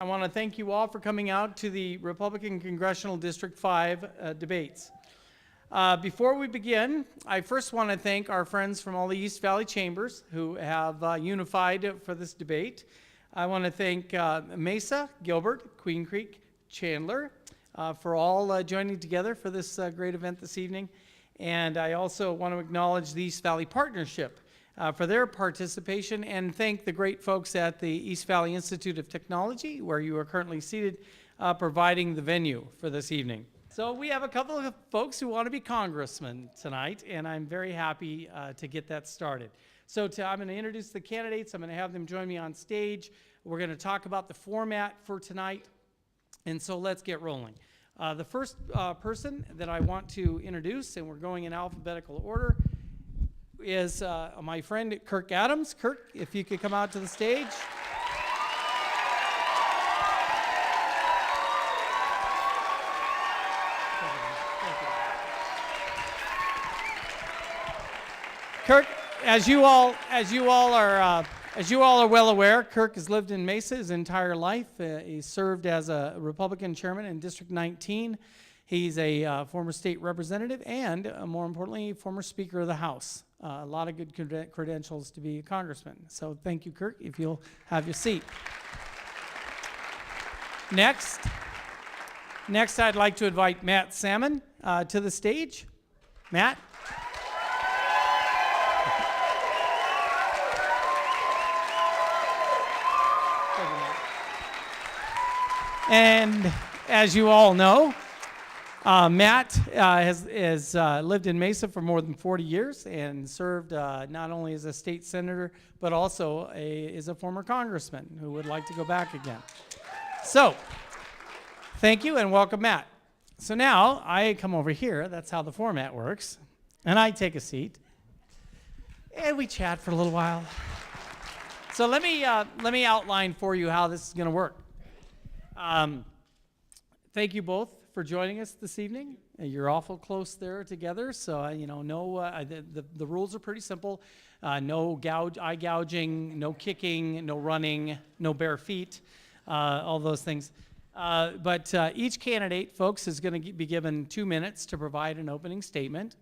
I want to thank you all for coming out to the Republican Congressional District 5 debates. Before we begin, I first want to thank our friends from all the East Valley Chambers who have unified for this debate. I want to thank Mesa, Gilbert, Queen Creek, Chandler for all joining together for this great event this evening. And I also want to acknowledge the East Valley Partnership for their participation, and thank the great folks at the East Valley Institute of Technology, where you are currently seated, providing the venue for this evening. So we have a couple of folks who want to be congressmen tonight, and I'm very happy to get that started. So I'm going to introduce the candidates. I'm going to have them join me on stage. We're going to talk about the format for tonight, and so let's get rolling. The first person that I want to introduce, and we're going in alphabetical order, is my friend Kirk Adams. Kirk, if you could come out to the stage. Kirk, as you all are well aware, Kirk has lived in Mesa his entire life. He served as a Republican chairman in District 19. He's a former state representative and, more importantly, former Speaker of the House. A lot of good credentials to be a congressman. So thank you, Kirk, if you'll have your seat. Next, I'd like to invite Matt Salmon to the stage. Matt. And as you all know, Matt has lived in Mesa for more than 40 years and served not only as a state senator, but also is a former congressman who would like to go back again. So, thank you and welcome, Matt. So now I come over here, that's how the format works, and I take a seat, and we chat for a little while. So let me outline for you how this is going to work. Thank you both for joining us this evening. You're awful close there together, so the rules are pretty simple. No eye gouging, no kicking, no running, no bare feet, all those things. But each candidate, folks, is going to be given 2 minutes to provide an opening statement.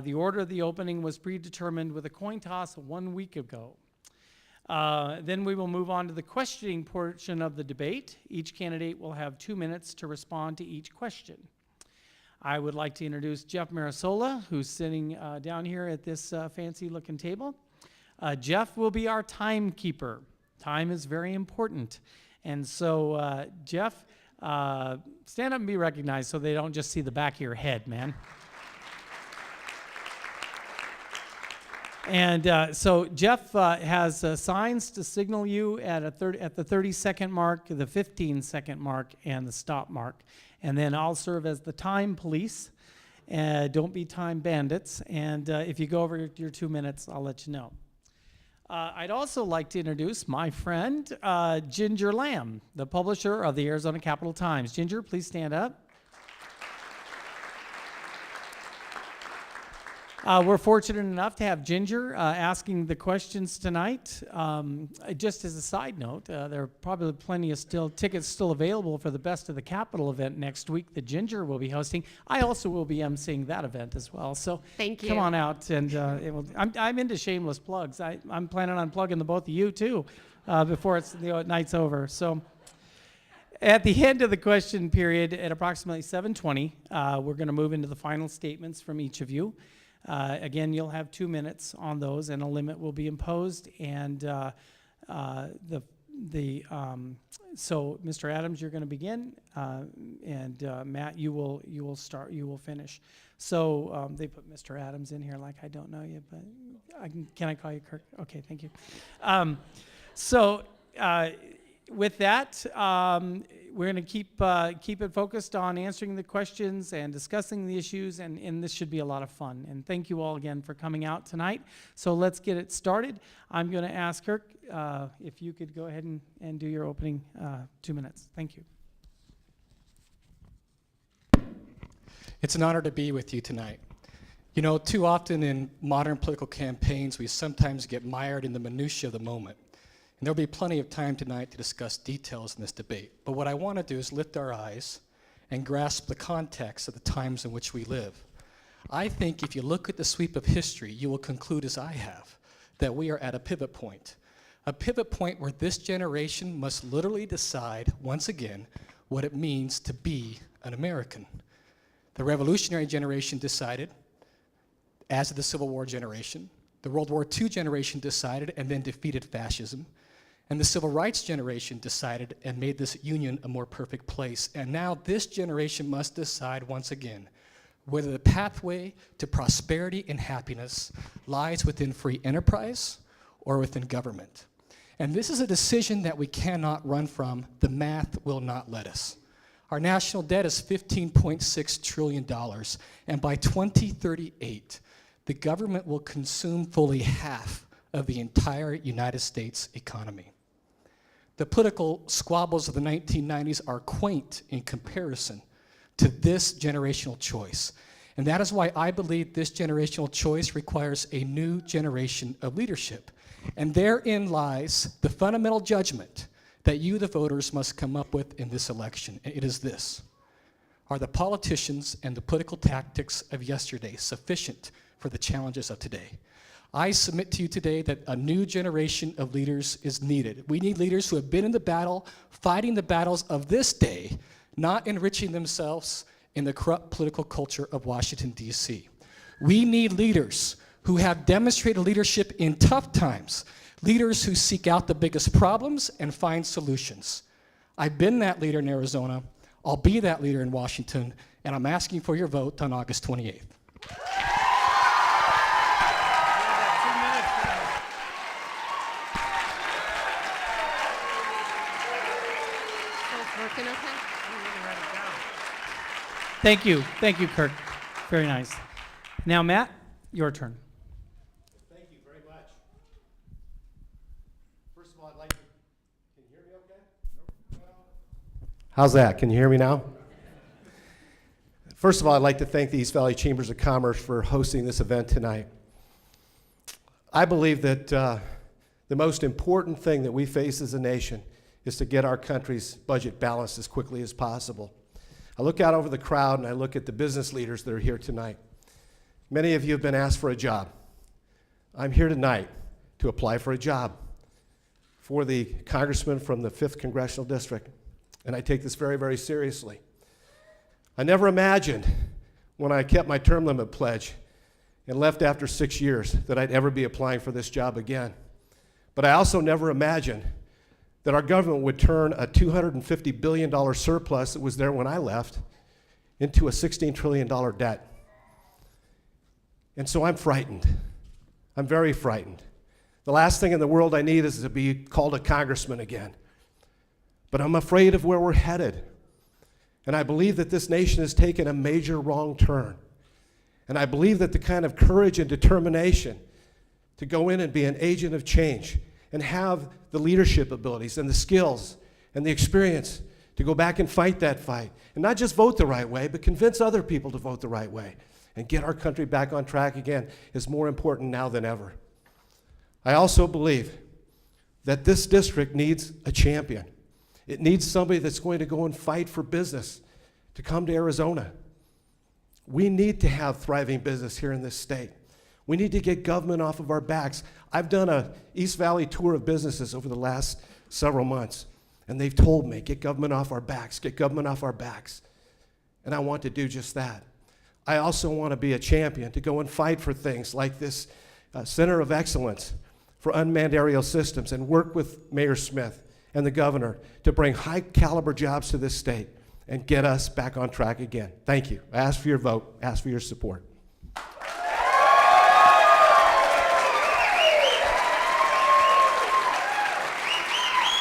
The order of the opening was predetermined with a coin toss 1 week ago. Then we will move on to the questioning portion of the debate. Each candidate will have 2 minutes to respond to each question. I would like to introduce Jeff Marisola, who's sitting down here at this fancy-looking table. Jeff will be our timekeeper. Time is very important. And so, Jeff, stand up and be recognized so they don't just see the back of your head, man. And so Jeff has signs to signal you at the 30-second mark, the 15-second mark, and the stop mark. And then I'll serve as the time police. Don't be time bandits. And if you go over your 2 minutes, I'll let you know. I'd also like to introduce my friend, Ginger Lamb, the publisher of the Arizona Capital Times. Ginger, please stand up. We're fortunate enough to have Ginger asking the questions tonight. Just as a side note, there are probably plenty of tickets still available for the Best of the Capitol event next week that Ginger will be hosting. I also will be emceeing that event as well. So thank you. Come on out, and I'm into shameless plugs. I'm planning on plugging the both of you too before the night's over. So. At the end of the question period, at approximately 7:20, we're going to move into the final statements from each of you. Again, you'll have 2 minutes on those, and a limit will be imposed. And so, Mr. Adams, you're going to begin, and Matt, you will start. You will finish. So they put Mr. Adams in here, like I don't know you, but can I call you Kirk? Okay, thank you. With that, we're going to keep it focused on answering the questions and discussing the issues, and this should be a lot of fun. And thank you all again for coming out tonight. So let's get it started. I'm going to ask Kirk if you could go ahead and do your opening 2 minutes. Thank you. It's an honor to be with you tonight. You know, too often in modern political campaigns, we sometimes get mired in the minutiae of the moment. And there'll be plenty of time tonight to discuss details in this debate. But what I want to do is lift our eyes and grasp the context of the times in which we live. I think if you look at the sweep of history, you will conclude, as I have, that we are at a pivot point where this generation must literally decide, once again, what it means to be an American. The revolutionary generation decided, as did the Civil War generation. The World War II generation decided and then defeated fascism. And the Civil Rights generation decided and made this union a more perfect place. And now this generation must decide once again whether the pathway to prosperity and happiness lies within free enterprise or within government. And this is a decision that we cannot run from. The math will not let us. Our national debt is $15.6 trillion, and by 2038, the government will consume fully half of the entire United States economy. The political squabbles of the 1990s are quaint in comparison to this generational choice. And that is why I believe this generational choice requires a new generation of leadership. And therein lies the fundamental judgment that you, the voters, must come up with in this election. And it is this: are the politicians and the political tactics of yesterday sufficient for the challenges of today? I submit to you today that a new generation of leaders is needed. We need leaders who have been in the battle, fighting the battles of this day, not enriching themselves in the corrupt political culture of Washington, D.C. We need leaders who have demonstrated leadership in tough times, leaders who seek out the biggest problems and find solutions. I've been that leader in Arizona. I'll be that leader in Washington, and I'm asking for your vote on August 28th. Thank you, Kirk. Very nice. Now, Matt, your turn. Thank you very much. First of all, I'd like to, can you hear me okay? How's that? Can you hear me now? First of all, I'd like to thank the East Valley Chambers of Commerce for hosting this event tonight. I believe that the most important thing that we face as a nation is to get our country's budget balanced as quickly as possible. I look out over the crowd and I look at the business leaders that are here tonight. Many of you have been asked for a job. I'm here tonight to apply for a job for the congressman from the 5th Congressional District, and I take this very, very seriously. I never imagined when I kept my term limit pledge and left after 6 years that I'd ever be applying for this job again. But I also never imagined that our government would turn a $250 billion surplus that was there when I left into a $16 trillion debt. And so I'm frightened. I'm very frightened. The last thing in the world I need is to be called a congressman again. But I'm afraid of where we're headed. And I believe that this nation has taken a major wrong turn. And I believe that the kind of courage and determination to go in and be an agent of change and have the leadership abilities and the skills and the experience to go back and fight that fight. And not just vote the right way, but convince other people to vote the right way and get our country back on track again is more important now than ever. I also believe that this district needs a champion. It needs somebody that's going to go and fight for business to come to Arizona. We need to have thriving business here in this state. We need to get government off of our backs. I've done a East Valley tour of businesses over the last several months, and they've told me, get government off our backs, get government off our backs. And I want to do just that. I also want to be a champion to go and fight for things like this Center of Excellence for Unmanned Aerial Systems and work with Mayor Smith and the governor to bring high caliber jobs to this state and get us back on track again. Thank you. I ask for your vote, ask for your support.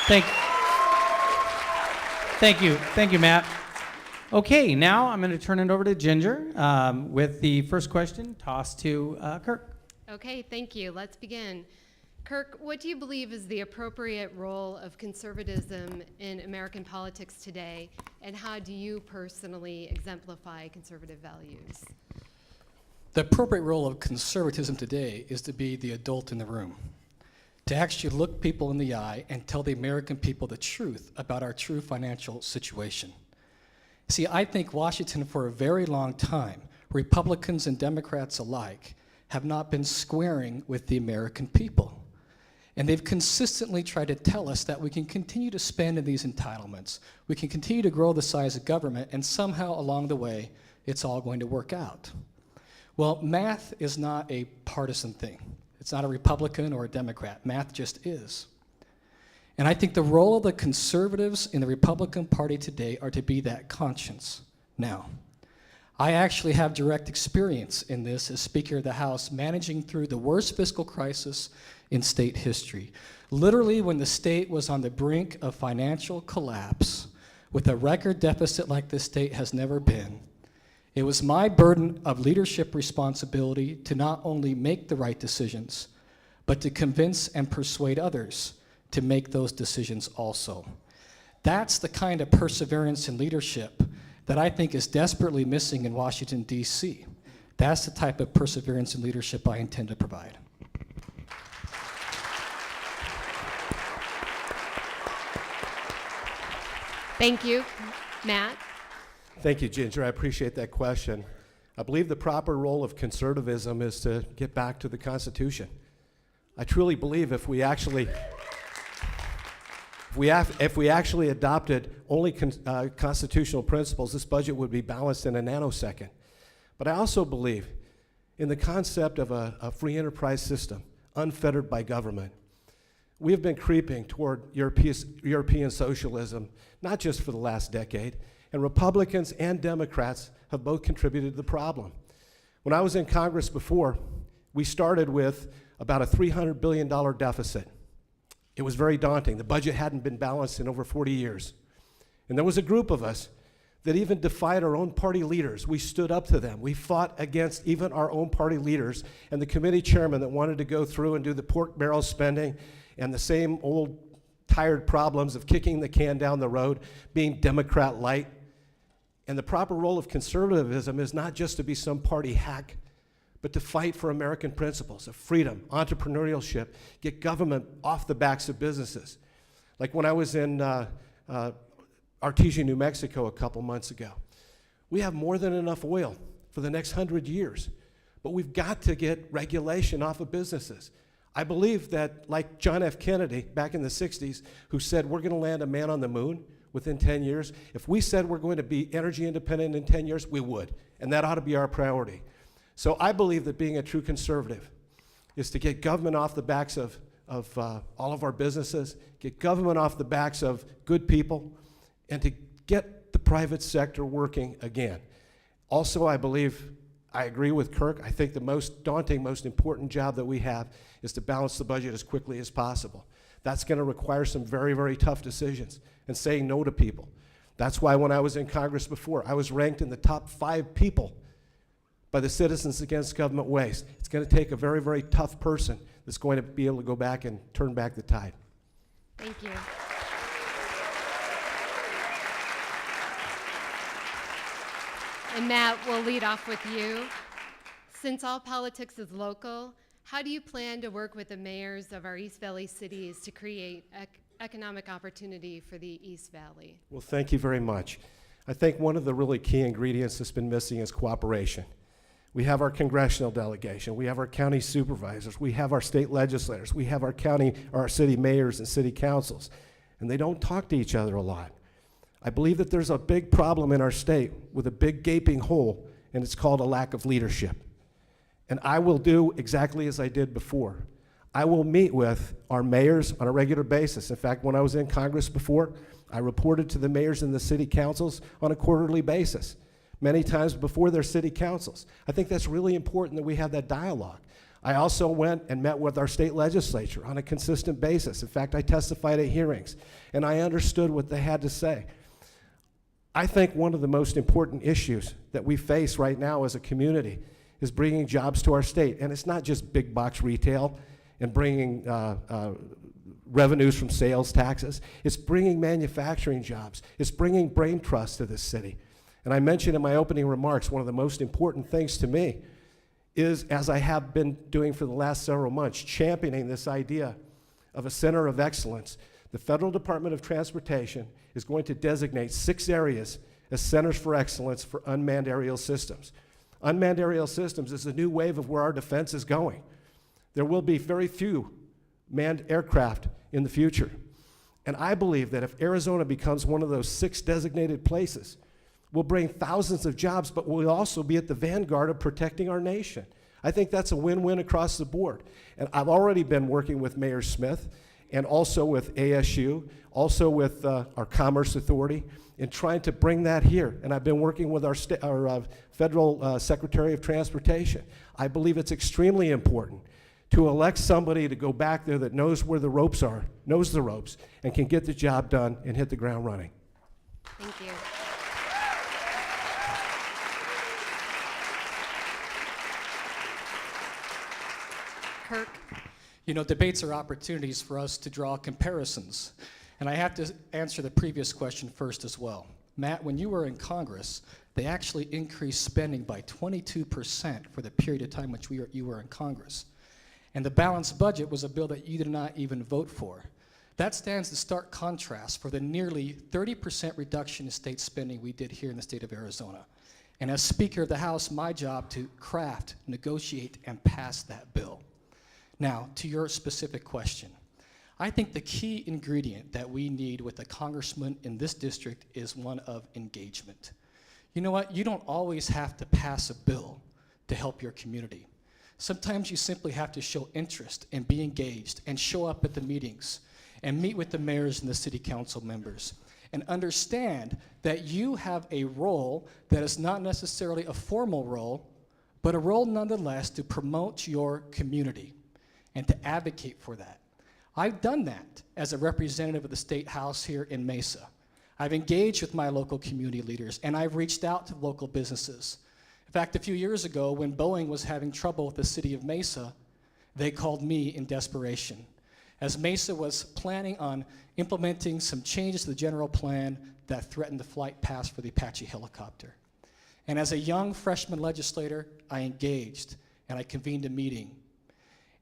Thank you, Matt. Okay, now I'm going to turn it over to Ginger with the first question tossed to Kirk. Okay, thank you. Let's begin. Kirk, what do you believe is the appropriate role of conservatism in American politics today, and how do you personally exemplify conservative values? The appropriate role of conservatism today is to be the adult in the room, to actually look people in the eye and tell the American people the truth about our true financial situation. See, I think Washington for a very long time, Republicans and Democrats alike, have not been squaring with the American people. And they've consistently tried to tell us that we can continue to spend in these entitlements, we can continue to grow the size of government, and somehow along the way, it's all going to work out. Well, math is not a partisan thing. It's not a Republican or a Democrat. Math just is. And I think the role of the conservatives in the Republican Party today are to be that conscience. Now, I actually have direct experience in this as Speaker of the House, managing through the worst fiscal crisis in state history. Literally, when the state was on the brink of financial collapse, with a record deficit like this state has never been, it was my burden of leadership responsibility to not only make the right decisions, but to convince and persuade others to make those decisions also. That's the kind of perseverance and leadership that I think is desperately missing in Washington, D.C. That's the type of perseverance and leadership I intend to provide. Thank you. Matt? Thank you, Ginger. I appreciate that question. I believe the proper role of conservatism is to get back to the Constitution. I truly believe if we actually adopted only constitutional principles, this budget would be balanced in a nanosecond. But I also believe in the concept of a free enterprise system, unfettered by government. We have been creeping toward European socialism, not just for the last decade, and Republicans and Democrats have both contributed to the problem. When I was in Congress before, we started with about a $300 billion deficit. It was very daunting. The budget hadn't been balanced in over 40 years. And there was a group of us that even defied our own party leaders. We stood up to them. We fought against even our own party leaders and the committee chairman that wanted to go through and do the pork barrel spending and the same old tired problems of kicking the can down the road, being Democrat light. And the proper role of conservatism is not just to be some party hack, but to fight for American principles of freedom, entrepreneurship, get government off the backs of businesses. Like when I was in Artesia, New Mexico a couple months ago. We have more than enough oil for the next 100 years, but we've got to get regulation off of businesses. I believe that, like John F. Kennedy back in the 60s, who said we're going to land a man on the moon within 10 years, if we said we're going to be energy independent in 10 years, we would, and that ought to be our priority. So I believe that being a true conservative is to get government off the backs of all of our businesses, get government off the backs of good people, and to get the private sector working again. Also, I agree with Kirk, I think the most daunting, most important job that we have is to balance the budget as quickly as possible. That's going to require some very, very tough decisions and saying no to people. That's why when I was in Congress before, I was ranked in the top 5 people by the Citizens Against Government Waste. It's going to take a very, very tough person that's going to be able to go back and turn back the tide. Thank you. And Matt, we'll lead off with you. Since all politics is local, how do you plan to work with the mayors of our East Valley cities to create economic opportunity for the East Valley? Well, thank you very much. I think one of the really key ingredients that's been missing is cooperation. We have our congressional delegation, we have our county supervisors, we have our state legislators, we have our city mayors and city councils, and they don't talk to each other a lot. I believe that there's a big problem in our state with a big gaping hole, and it's called a lack of leadership. And I will do exactly as I did before. I will meet with our mayors on a regular basis. In fact, when I was in Congress before, I reported to the mayors and the city councils on a quarterly basis, many times before their city councils. I think that's really important that we have that dialogue. I also went and met with our state legislature on a consistent basis. In fact, I testified at hearings, and I understood what they had to say. I think one of the most important issues that we face right now as a community is bringing jobs to our state. And it's not just big box retail and bringing revenues from sales taxes. It's bringing manufacturing jobs. It's bringing brain trust to this city. And I mentioned in my opening remarks, one of the most important things to me is, as I have been doing for the last several months, championing this idea of a center of excellence, the Federal Department of Transportation is going to designate 6 areas as centers for excellence for unmanned aerial systems. Unmanned aerial systems is the new wave of where our defense is going. There will be very few manned aircraft in the future. And I believe that if Arizona becomes one of those 6 designated places, we'll bring thousands of jobs, but we'll also be at the vanguard of protecting our nation. I think that's a win-win across the board. And I've already been working with Mayor Smith and also with ASU, also with our Commerce Authority, in trying to bring that here. And I've been working with our Federal Secretary of Transportation. I believe it's extremely important to elect somebody to go back there that knows where the ropes are, knows the ropes, and can get the job done and hit the ground running. Thank you. Kirk. You know, debates are opportunities for us to draw comparisons. And I have to answer the previous question first as well. Matt, when you were in Congress, they actually increased spending by 22% for the period of time which you were in Congress. And the balanced budget was a bill that you did not even vote for. That stands in stark contrast for the nearly 30% reduction in state spending we did here in the state of Arizona. And as Speaker of the House, my job to craft, negotiate, and pass that bill. Now, to your specific question, I think the key ingredient that we need with a congressman in this district is one of engagement. You know what? You don't always have to pass a bill to help your community. Sometimes you simply have to show interest and be engaged and show up at the meetings and meet with the mayors and the city council members and understand that you have a role that is not necessarily a formal role, but a role nonetheless to promote your community and to advocate for that. I've done that as a representative of the State House here in Mesa. I've engaged with my local community leaders, and I've reached out to local businesses. In fact, a few years ago, when Boeing was having trouble with the city of Mesa, they called me in desperation, as Mesa was planning on implementing some changes to the general plan that threatened the flight paths for the Apache helicopter. And as a young freshman legislator, I engaged, and I convened a meeting.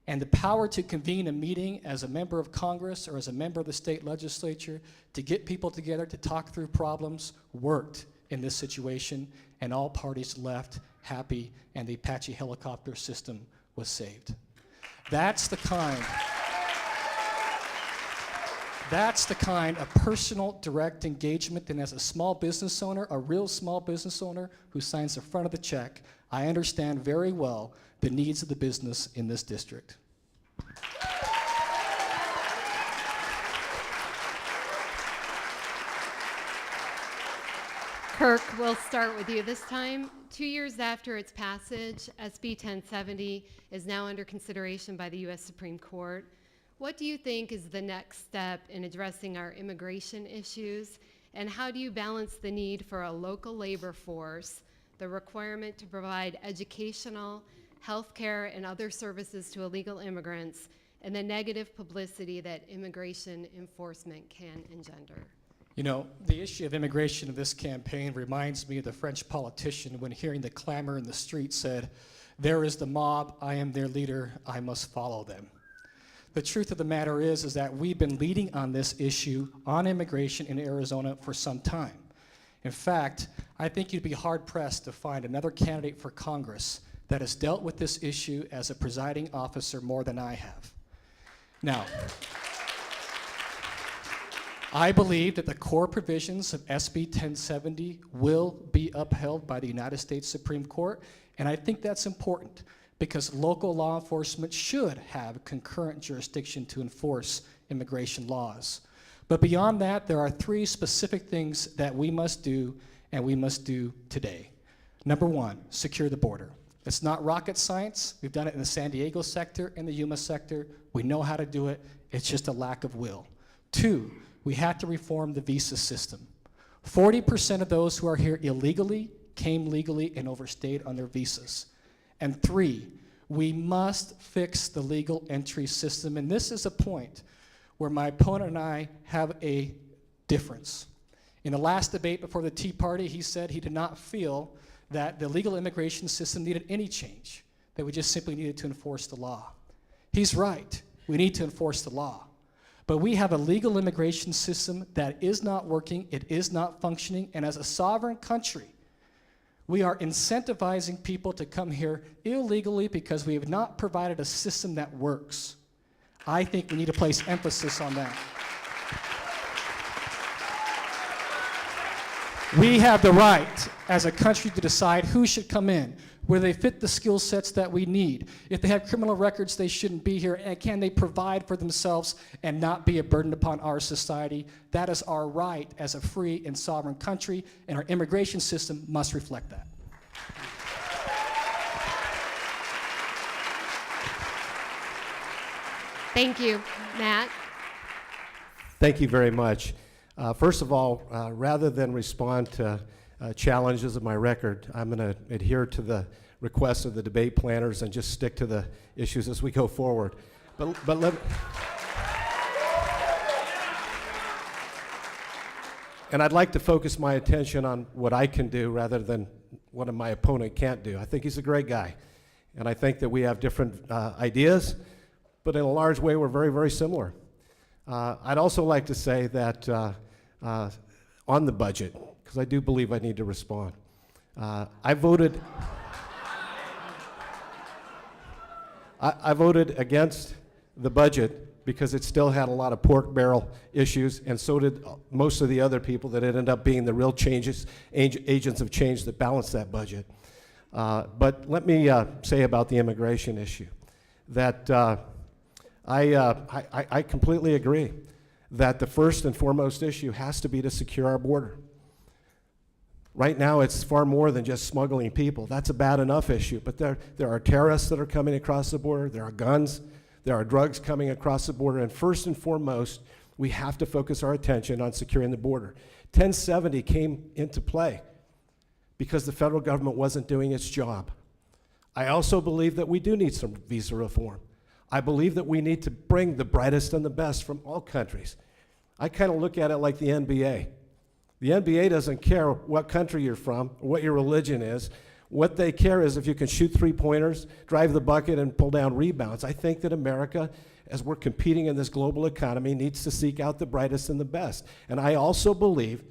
And the power to convene a meeting as a member of Congress or as a member of the state legislature to get people together to talk through problems worked in this situation, and all parties left happy, and the Apache helicopter system was saved. That's the kind of personal, direct engagement, and as a small business owner, a real small business owner who signs the front of the check, I understand very well the needs of the business in this district. Kirk, we'll start with you this time. 2 years after its passage, SB 1070 is now under consideration by the U.S. Supreme Court. What do you think is the next step in addressing our immigration issues, and how do you balance the need for a local labor force, the requirement to provide educational, healthcare, and other services to illegal immigrants, and the negative publicity that immigration enforcement can engender? You know, the issue of immigration in this campaign reminds me of the French politician when hearing the clamor in the street said, "There is the mob, I am their leader, I must follow them." The truth of the matter is that we've been leading on this issue on immigration in Arizona for some time. In fact, I think you'd be hard-pressed to find another candidate for Congress that has dealt with this issue as a presiding officer more than I have. Now, I believe that the core provisions of SB 1070 will be upheld by the United States Supreme Court, and I think that's important because local law enforcement should have concurrent jurisdiction to enforce immigration laws. But beyond that, there are 3 specific things that we must do, and we must do today. Number 1, secure the border. It's not rocket science. We've done it in the San Diego sector and the Yuma sector. We know how to do it. It's just a lack of will. 2, we have to reform the visa system. 40% of those who are here illegally came legally and overstayed on their visas. And 3, we must fix the legal entry system. And this is a point where my opponent and I have a difference. In the last debate before the Tea Party, he said he did not feel that the legal immigration system needed any change, that we just simply needed to enforce the law. He's right. We need to enforce the law. But we have a legal immigration system that is not working, it is not functioning, and as a sovereign country, we are incentivizing people to come here illegally because we have not provided a system that works. I think we need to place emphasis on that. We have the right as a country to decide who should come in, where they fit the skill sets that we need. If they have criminal records, they shouldn't be here, and can they provide for themselves and not be a burden upon our society? That is our right as a free and sovereign country, and our immigration system must reflect that. Thank you, Matt. Thank you very much. First of all, rather than respond to challenges of my record, I'm going to adhere to the requests of the debate planners and just stick to the issues as we go forward. But let and I'd like to focus my attention on what I can do rather than what my opponent can't do. I think he's a great guy, and I think that we have different ideas, but in a large way we're very, very similar. I'd also like to say that on the budget, because I do believe I need to respond. I voted against the budget because it still had a lot of pork barrel issues, and so did most of the other people that ended up being the real agents of change that balanced that budget. But let me say about the immigration issue that I completely agree that the first and foremost issue has to be to secure our border. Right now, it's far more than just smuggling people. That's a bad enough issue, but there are terrorists that are coming across the border, there are guns, there are drugs coming across the border, and first and foremost, we have to focus our attention on securing the border. 1070 came into play because the federal government wasn't doing its job. I also believe that we do need some visa reform. I believe that we need to bring the brightest and the best from all countries. I kind of look at it like the NBA. The NBA doesn't care what country you're from or what your religion is. What they care is if you can shoot three-pointers, drive the bucket, and pull down rebounds. I think that America, as we're competing in this global economy, needs to seek out the brightest and the best. And I also believe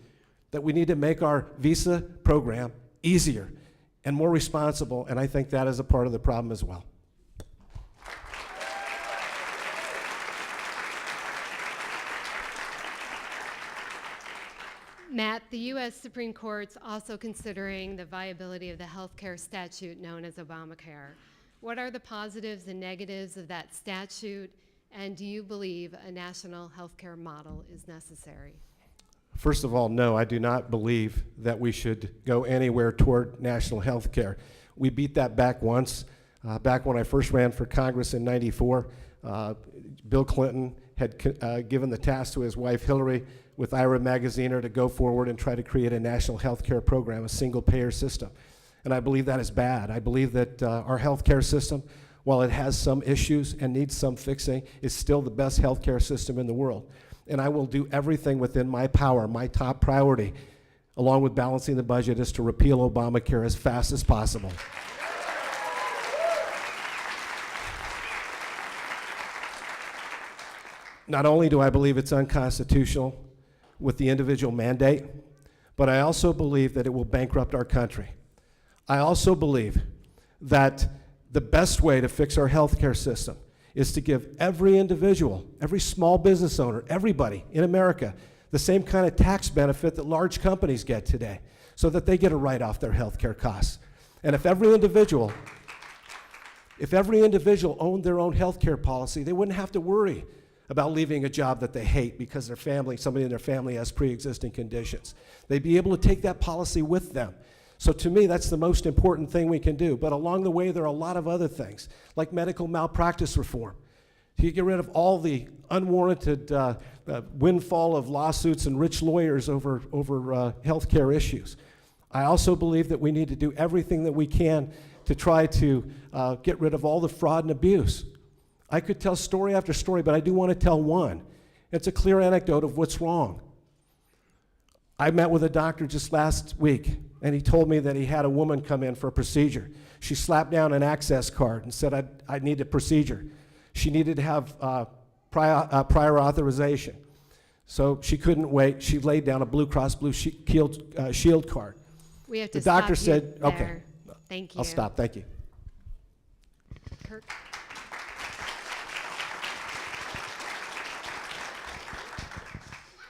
that we need to make our visa program easier and more responsible, and I think that is a part of the problem as well. Matt, the U.S. Supreme Court's also considering the viability of the healthcare statute known as Obamacare. What are the positives and negatives of that statute, and do you believe a national healthcare model is necessary? First of all, no, I do not believe that we should go anywhere toward national health care. We beat that back once. Back when I first ran for Congress in '94, Bill Clinton had given the task to his wife Hillary with Ira Magaziner to go forward and try to create a national health care program, a single-payer system. And I believe that is bad. I believe that our health care system, while it has some issues and needs some fixing, is still the best health care system in the world. And I will do everything within my power. My top priority, along with balancing the budget, is to repeal Obamacare as fast as possible. Not only do I believe it's unconstitutional with the individual mandate, but I also believe that it will bankrupt our country. I also believe that the best way to fix our healthcare system is to give every individual, every small business owner, everybody in America, the same kind of tax benefit that large companies get today, so that they get a write-off their healthcare costs. And if every individual owned their own healthcare policy, they wouldn't have to worry about leaving a job that they hate because their family, somebody in their family has pre-existing conditions. They'd be able to take that policy with them. So to me, that's the most important thing we can do. But along the way, there are a lot of other things, like medical malpractice reform. You get rid of all the unwarranted windfall of lawsuits and rich lawyers over health care issues. I also believe that we need to do everything that we can to try to get rid of all the fraud and abuse. I could tell story after story, but I do want to tell one. It's a clear anecdote of what's wrong. I met with a doctor just last week, and he told me that he had a woman come in for a procedure. She slapped down an access card and said, I need a procedure. She needed to have prior authorization. So she couldn't wait. She laid down a Blue Cross Blue Shield card. We have to The doctor stop you said, okay. there. Thank you. I'll stop. Thank you. Kirk?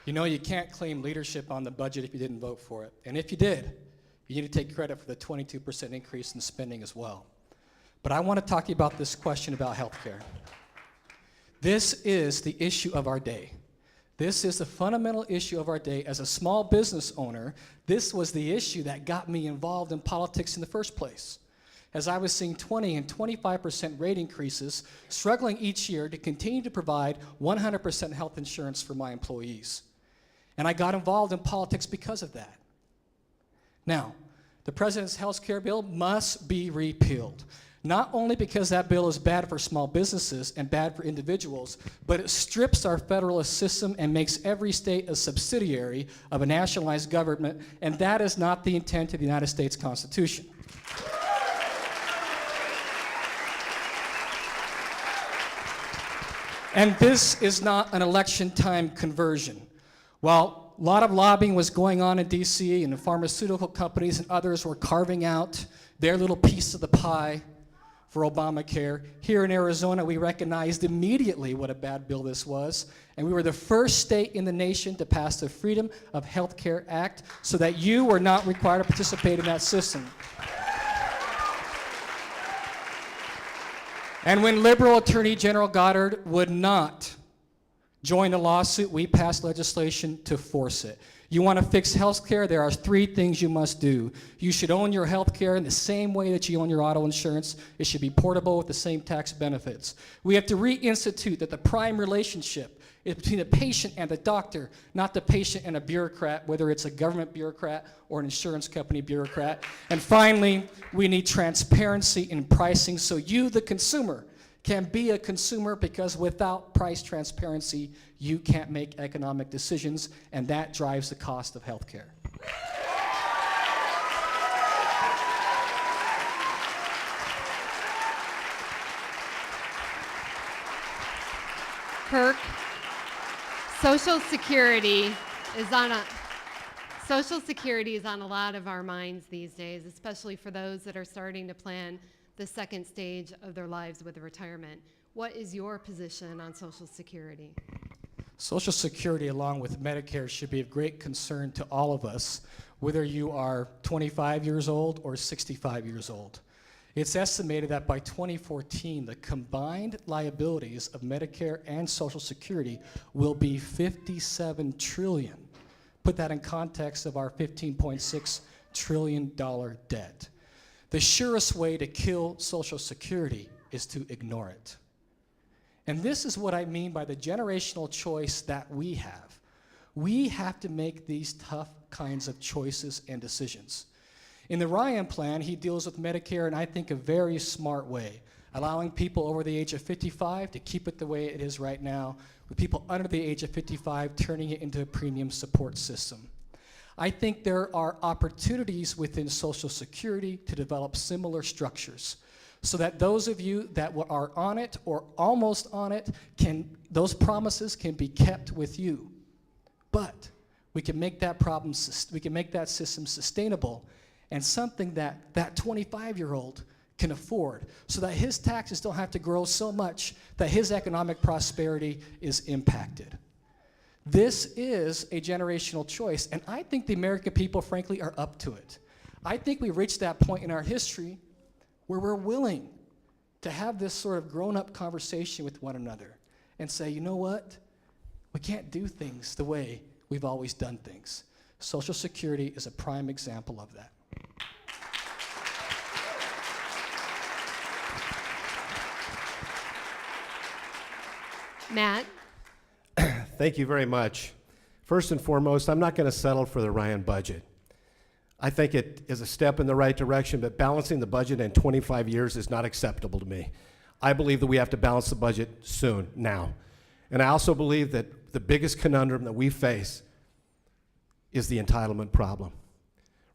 You know, you can't claim leadership on the budget if you didn't vote for it. And if you did, you need to take credit for the 22% increase in spending as well. But I want to talk to you about this question about health care. This is the issue of our day. This is the fundamental issue of our day. As a small business owner, this was the issue that got me involved in politics in the first place. As I was seeing 20 and 25% rate increases, struggling each year to continue to provide 100% health insurance for my employees. And I got involved in politics because of that. Now, the president's health care bill must be repealed. Not only because that bill is bad for small businesses and bad for individuals, but it strips our federalist system and makes every state a subsidiary of a nationalized government, and that is not the intent of the United States Constitution. And this is not an election time conversion. While a lot of lobbying was going on in DC and the pharmaceutical companies and others were carving out their little piece of the pie for Obamacare, here in Arizona we recognized immediately what a bad bill this was, and we were the first state in the nation to pass the Freedom of Health Care Act so that you were not required to participate in that system. And when liberal Attorney General Goddard would not join the lawsuit, we passed legislation to force it. You want to fix health care? There are 3 things you must do. You should own your health care in the same way that you own your auto insurance. It should be portable with the same tax benefits. We have to reinstitute that the prime relationship is between the patient and the doctor, not the patient and a bureaucrat, whether it's a government bureaucrat or an insurance company bureaucrat. And finally, we need transparency in pricing so you, the consumer, can be a consumer, because without price transparency, you can't make economic decisions, and that drives the cost of health care. Kirk, Social Security is on a lot of our minds these days, especially for those that are starting to plan the second stage of their lives with retirement. What is your position on Social Security? Social Security, along with Medicare, should be of great concern to all of us, whether you are 25 years old or 65 years old. It's estimated that by 2014, the combined liabilities of Medicare and Social Security will be $57 trillion. Put that in context of our $15.6 trillion debt. The surest way to kill Social Security is to ignore it. And this is what I mean by the generational choice that we have. We have to make these tough kinds of choices and decisions. In the Ryan plan, he deals with Medicare in, I think, a very smart way, allowing people over the age of 55 to keep it the way it is right now, with people under the age of 55 turning it into a premium support system. I think there are opportunities within Social Security to develop similar structures so that those of you that are on it or almost on it, those promises can be kept with you. But we can make that system sustainable and something that 25-year-old can afford, so that his taxes don't have to grow so much that his economic prosperity is impacted. This is a generational choice, and I think the American people, frankly, are up to it. I think we've reached that point in our history where we're willing to have this sort of grown-up conversation with one another and say, you know what? We can't do things the way we've always done things. Social Security is a prime example of that. Matt? Thank you very much. First and foremost, I'm not going to settle for the Ryan budget. I think it is a step in the right direction, but balancing the budget in 25 years is not acceptable to me. I believe that we have to balance the budget soon, now. And I also believe that the biggest conundrum that we face is the entitlement problem.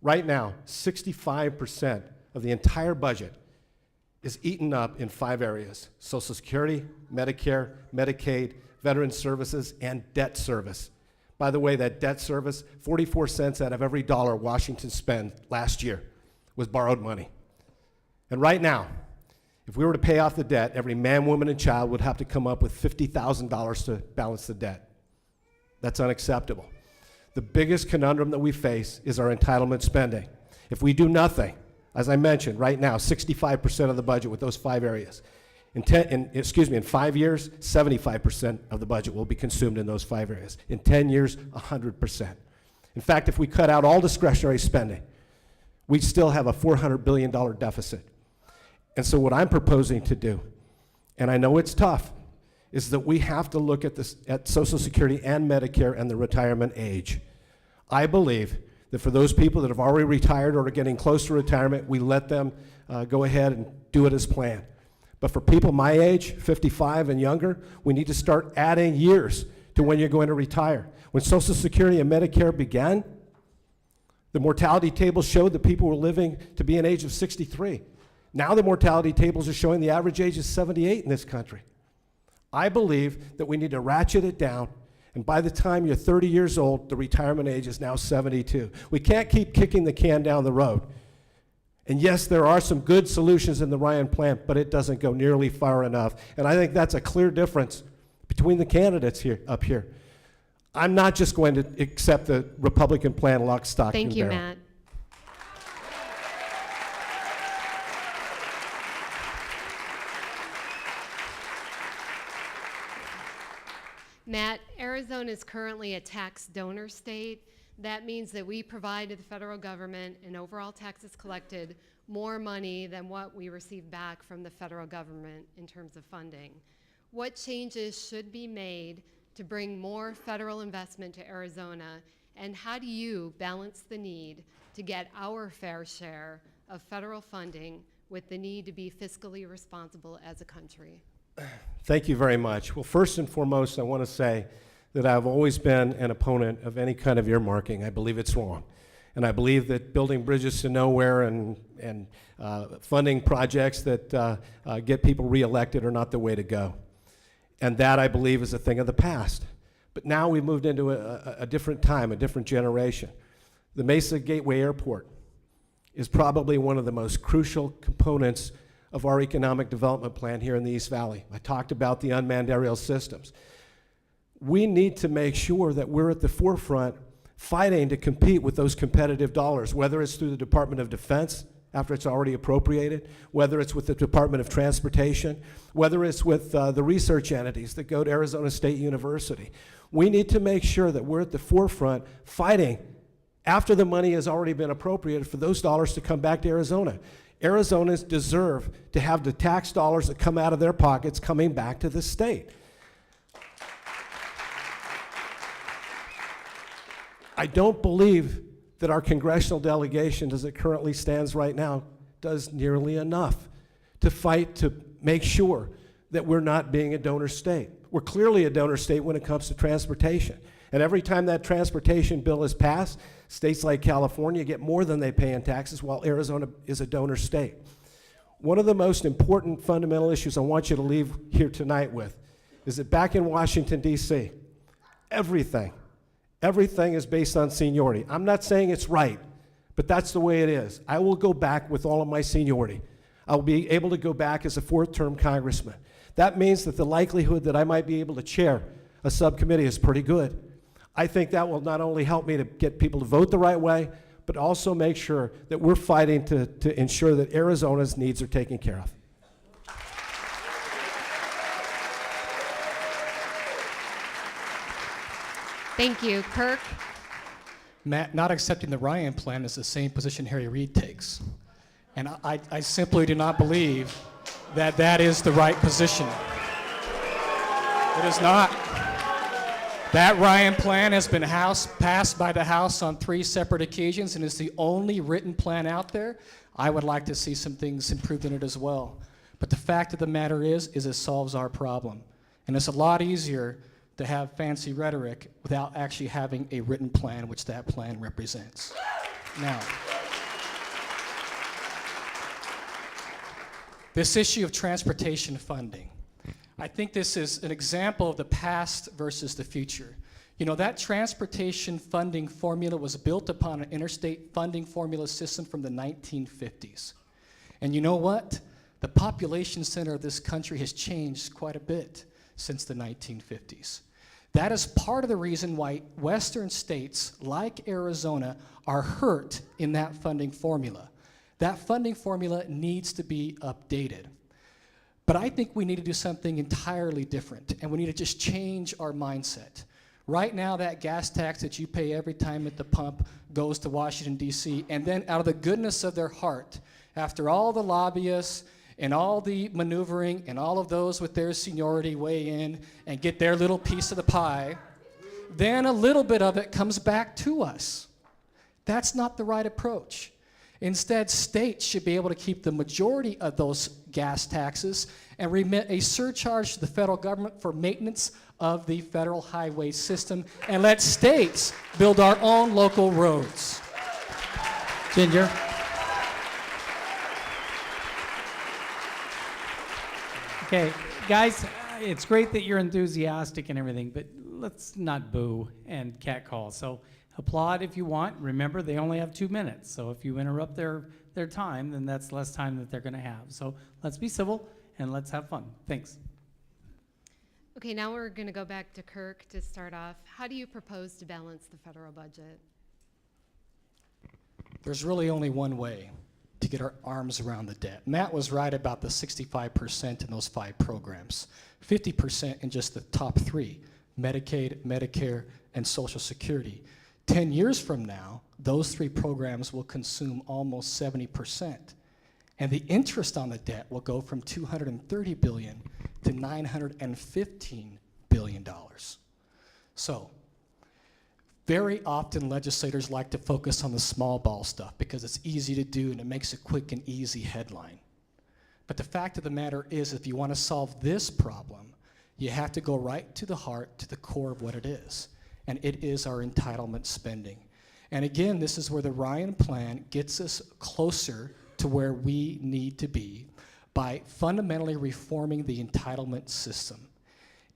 Right now, 65% of the entire budget is eaten up in 5 areas: Social Security, Medicare, Medicaid, veteran services, and debt service. By the way, that debt service, 44 cents out of every dollar Washington spent last year was borrowed money. And right now, if we were to pay off the debt, every man, woman, and child would have to come up with $50,000 to balance the debt. That's unacceptable. The biggest conundrum that we face is our entitlement spending. If we do nothing, as I mentioned, right now, 65% of the budget with those 5 areas. In 5 years, 75% of the budget will be consumed in those 5 areas. In 10 years, 100%. In fact, if we cut out all discretionary spending, we'd still have a $400 billion deficit. And so what I'm proposing to do, and I know it's tough, is that we have to look at this, at Social Security and Medicare and the retirement age. I believe that for those people that have already retired or are getting close to retirement, we let them go ahead and do it as planned. But for people my age, 55 and younger, we need to start adding years to when you're going to retire. When Social Security and Medicare began, the mortality tables showed that people were living to be an age of 63. Now the mortality tables are showing the average age is 78 in this country. I believe that we need to ratchet it down, and by the time you're 30 years old, the retirement age is now 72. We can't keep kicking the can down the road. And yes, there are some good solutions in the Ryan plan, but it doesn't go nearly far enough. And I think that's a clear difference between the candidates here, up here. I'm not just going to accept the Republican plan lock, stock, and barrel. Thank you, Matt. Matt, Arizona is currently a tax donor state. That means that we provide to the federal government and overall taxes collected more money than what we receive back from the federal government in terms of funding. What changes should be made to bring more federal investment to Arizona, and how do you balance the need to get our fair share of federal funding with the need to be fiscally responsible as a country? Thank you very much. Well, first and foremost, I want to say that I've always been an opponent of any kind of earmarking. I believe it's wrong. And I believe that building bridges to nowhere and funding projects that get people reelected are not the way to go. And that, I believe, is a thing of the past. But now we've moved into a different time, a different generation. The Mesa Gateway Airport is probably one of the most crucial components of our economic development plan here in the East Valley. I talked about the unmanned aerial systems. We need to make sure that we're at the forefront fighting to compete with those competitive dollars, whether it's through the Department of Defense after it's already appropriated, whether it's with the Department of Transportation, whether it's with the research entities that go to Arizona State University. We need to make sure that we're at the forefront fighting after the money has already been appropriated for those dollars to come back to Arizona. Arizonans deserve to have the tax dollars that come out of their pockets coming back to the state. I don't believe that our congressional delegation, as it currently stands right now, does nearly enough to fight to make sure that we're not being a donor state. We're clearly a donor state when it comes to transportation. And every time that transportation bill is passed, states like California get more than they pay in taxes, while Arizona is a donor state. One of the most important fundamental issues I want you to leave here tonight with is that back in Washington, D.C., everything is based on seniority. I'm not saying it's right, but that's the way it is. I will go back with all of my seniority. I'll be able to go back as a fourth-term congressman. That means that the likelihood that I might be able to chair a subcommittee is pretty good. I think that will not only help me to get people to vote the right way, but also make sure that we're fighting to ensure that Arizona's needs are taken care of. Thank you. Kirk? Matt, not accepting the Ryan plan is the same position Harry Reid takes. And I simply do not believe that that is the right position. It is not. That Ryan plan has been passed by the House on 3 separate occasions and is the only written plan out there. I would like to see some things improved in it as well. But the fact of the matter is it solves our problem. And it's a lot easier to have fancy rhetoric without actually having a written plan, which that plan represents. Now, this issue of transportation funding, I think this is an example of the past versus the future. You know, that transportation funding formula was built upon an interstate funding formula system from the 1950s. And you know what? The population center of this country has changed quite a bit since the 1950s. That is part of the reason why western states like Arizona are hurt in that funding formula. That funding formula needs to be updated. But I think we need to do something entirely different, and we need to just change our mindset. Right now, that gas tax that you pay every time at the pump goes to Washington, D.C., and then out of the goodness of their heart, after all the lobbyists and all the maneuvering and all of those with their seniority weigh in and get their little piece of the pie, then a little bit of it comes back to us. That's not the right approach. Instead, states should be able to keep the majority of those gas taxes and remit a surcharge to the federal government for maintenance of the federal highway system, and let states build our own local roads. Ginger? Okay, guys, it's great that you're enthusiastic and everything, but let's not boo and catcall. So applaud if you want. Remember, they only have 2 minutes. So if you interrupt their time, then that's less time that they're going to have. So let's be civil and let's have fun. Thanks. Okay, now we're going to go back to Kirk to start off. How do you propose to balance the federal budget? There's really only one way to get our arms around the debt. Matt was right about the 65% in those 5 programs, 50% in just the top 3, Medicaid, Medicare, and Social Security. 10 years from now, those 3 programs will consume almost 70%. And the interest on the debt will go from $230 billion to $915 billion. So, very often legislators like to focus on the small ball stuff because it's easy to do and it makes a quick and easy headline. But the fact of the matter is, if you want to solve this problem, you have to go right to the heart, to the core of what it is. And it is our entitlement spending. And again, this is where the Ryan Plan gets us closer to where we need to be by fundamentally reforming the entitlement system.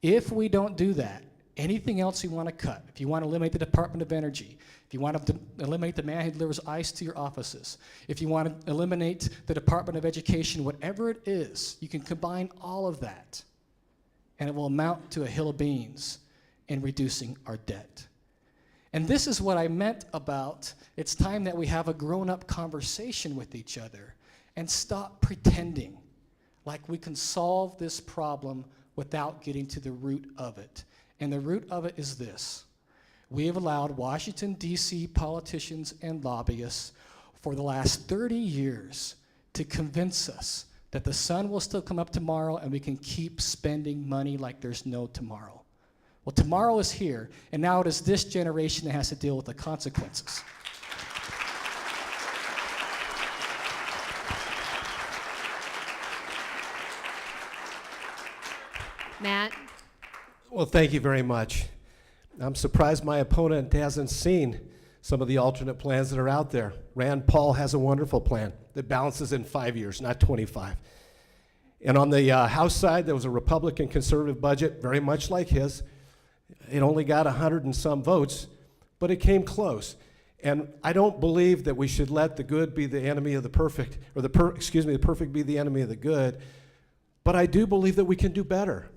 If we don't do that, anything else you want to cut, if you want to eliminate the Department of Energy, if you want to eliminate the man who delivers ice to your offices, if you want to eliminate the Department of Education, whatever it is, you can combine all of that, and it will amount to a hill of beans in reducing our debt. And this is what I meant about it's time that we have a grown-up conversation with each other and stop pretending like we can solve this problem without getting to the root of it. And the root of it is this. We have allowed Washington, D.C. politicians and lobbyists for the last 30 years to convince us that the sun will still come up tomorrow and we can keep spending money like there's no tomorrow. Well, tomorrow is here, and now it is this generation that has to deal with the consequences. Matt? Well, thank you very much. I'm surprised my opponent hasn't seen some of the alternate plans that are out there. Rand Paul has a wonderful plan that balances in 5 years, not 25. And on the House side, there was a Republican conservative budget, very much like his. It only got 100 and some votes, but it came close. And I don't believe that we should let the good be the enemy of the perfect, or the perfect be the enemy of the good. But I do believe that we can do better.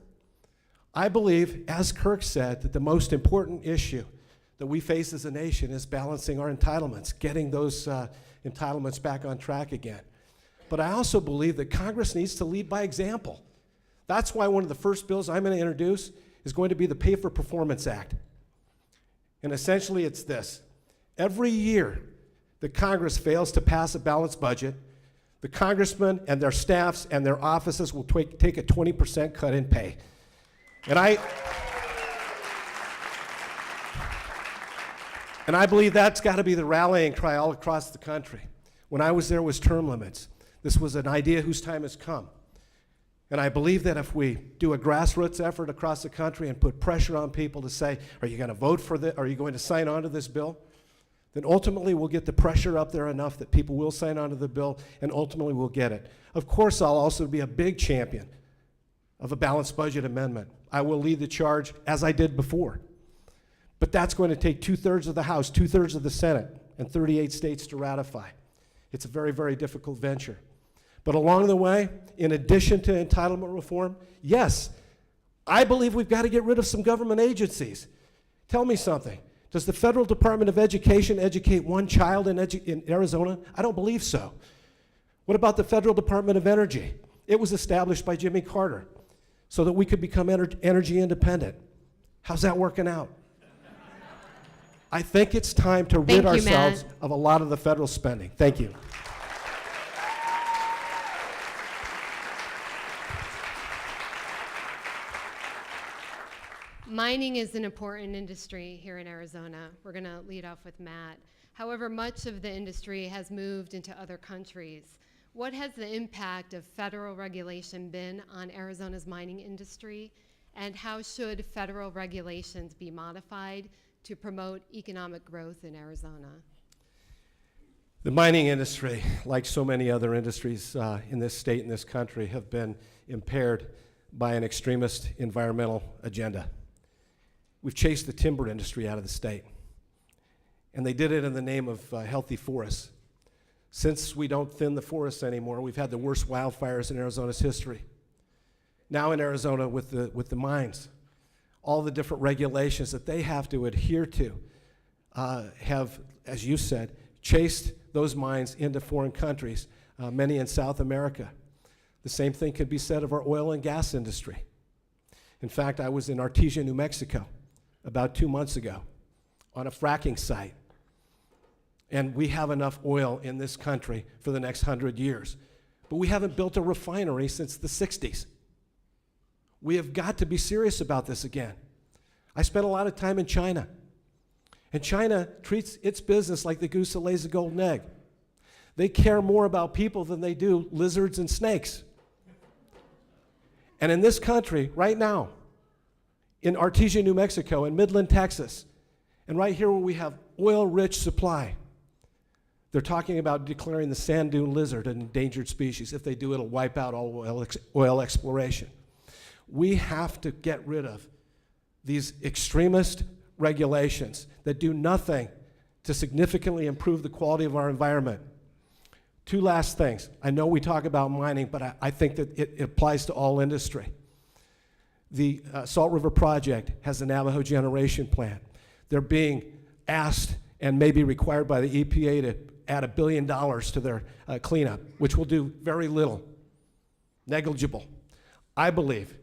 I believe, as Kirk said, that the most important issue that we face as a nation is balancing our entitlements, getting those entitlements back on track again. But I also believe that Congress needs to lead by example. That's why one of the first bills I'm going to introduce is going to be the Pay for Performance Act. And essentially it's this. Every year that Congress fails to pass a balanced budget, the congressmen and their staffs and their offices will take a 20% cut in pay. And I believe that's got to be the rallying cry all across the country. When I was there, it was term limits. This was an idea whose time has come. And I believe that if we do a grassroots effort across the country and put pressure on people to say, are you going to vote for this? Are you going to sign on to this bill? Then ultimately we'll get the pressure up there enough that people will sign on to the bill, and ultimately we'll get it. Of course, I'll also be a big champion of a balanced budget amendment. I will lead the charge as I did before. But that's going to take 2/3 of the House, 2/3 of the Senate, and 38 states to ratify. It's a very, very difficult venture. But along the way, in addition to entitlement reform, yes, I believe we've got to get rid of some government agencies. Tell me something. Does the Federal Department of Education educate one child in Arizona? I don't believe so. What about the Federal Department of Energy? It was established by Jimmy Carter so that we could become energy independent. How's that working out? I think it's time to rid ourselves of a lot of the federal spending. Thank you. Mining is an important industry here in Arizona. We're going to lead off with Matt. However, much of the industry has moved into other countries. What has the impact of federal regulation been on Arizona's mining industry, and how should federal regulations be modified to promote economic growth in Arizona? The mining industry, like so many other industries in this state and this country, have been impaired by an extremist environmental agenda. We've chased the timber industry out of the state, and they did it in the name of healthy forests. Since we don't thin the forests anymore, we've had the worst wildfires in Arizona's history. Now in Arizona with the mines, all the different regulations that they have to adhere to have, as you said, chased those mines into foreign countries, many in South America. The same thing could be said of our oil and gas industry. In fact, I was in Artesia, New Mexico about 2 months ago on a fracking site. And we have enough oil in this country for the next 100 years. But we haven't built a refinery since the 60s. We have got to be serious about this again. I spent a lot of time in China. And China treats its business like the goose that lays a golden egg. They care more about people than they do lizards and snakes. And in this country, right now, in Artesia, New Mexico, in Midland, Texas, and right here where we have oil-rich supply, they're talking about declaring the sand dune lizard an endangered species. If they do, it'll wipe out all oil exploration. We have to get rid of these extremist regulations that do nothing to significantly improve the quality of our environment. Two last things. I know we talk about mining, but I think that it applies to all industry. The Salt River Project has a Navajo generation plant. They're being asked and maybe required by the EPA to add $1 billion to their cleanup, which will do very little, negligible. I believe,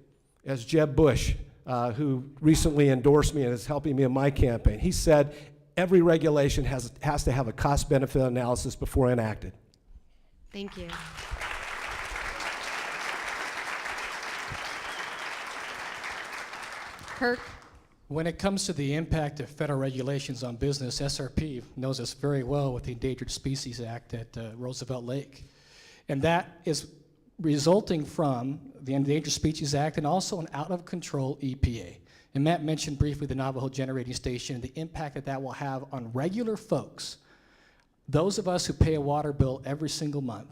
as Jeb Bush, who recently endorsed me and is helping me in my campaign, he said every regulation has to have a cost-benefit analysis before enacted. Thank you. Kirk? When it comes to the impact of federal regulations on business, SRP knows this very well with the Endangered Species Act at Roosevelt Lake. And that is resulting from the Endangered Species Act and also an out-of-control EPA. And Matt mentioned briefly the Navajo Generating Station and the impact that that will have on regular folks, those of us who pay a water bill every single month,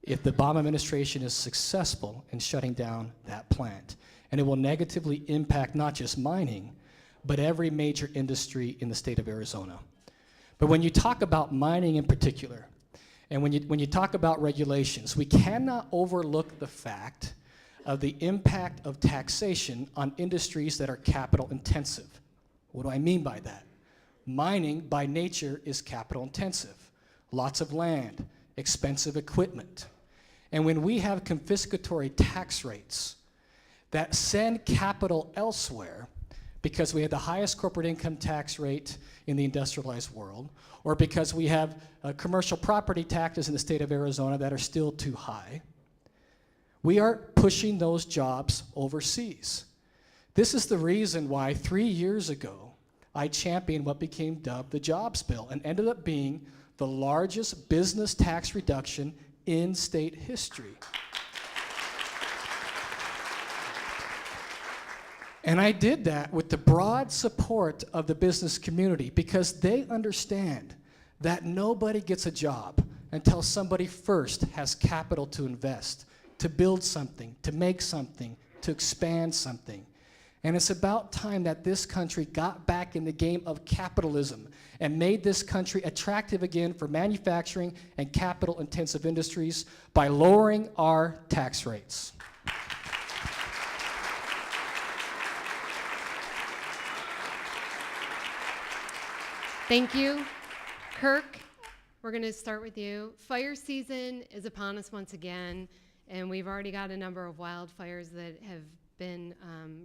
if the Obama administration is successful in shutting down that plant. And it will negatively impact not just mining, but every major industry in the state of Arizona. But when you talk about mining in particular, and when you talk about regulations, we cannot overlook the fact of the impact of taxation on industries that are capital intensive. What do I mean by that? Mining, by nature, is capital intensive. Lots of land, expensive equipment. And when we have confiscatory tax rates that send capital elsewhere because we have the highest corporate income tax rate in the industrialized world, or because we have commercial property taxes in the state of Arizona that are still too high, we are pushing those jobs overseas. This is the reason why 3 years ago, I championed what became dubbed the Jobs Bill and ended up being the largest business tax reduction in state history. And I did that with the broad support of the business community because they understand that nobody gets a job until somebody first has capital to invest, to build something, to make something, to expand something. And it's about time that this country got back in the game of capitalism and made this country attractive again for manufacturing and capital-intensive industries by lowering our tax rates. Thank you. Kirk, we're going to start with you. Fire season is upon us once again, and we've already got a number of wildfires that have been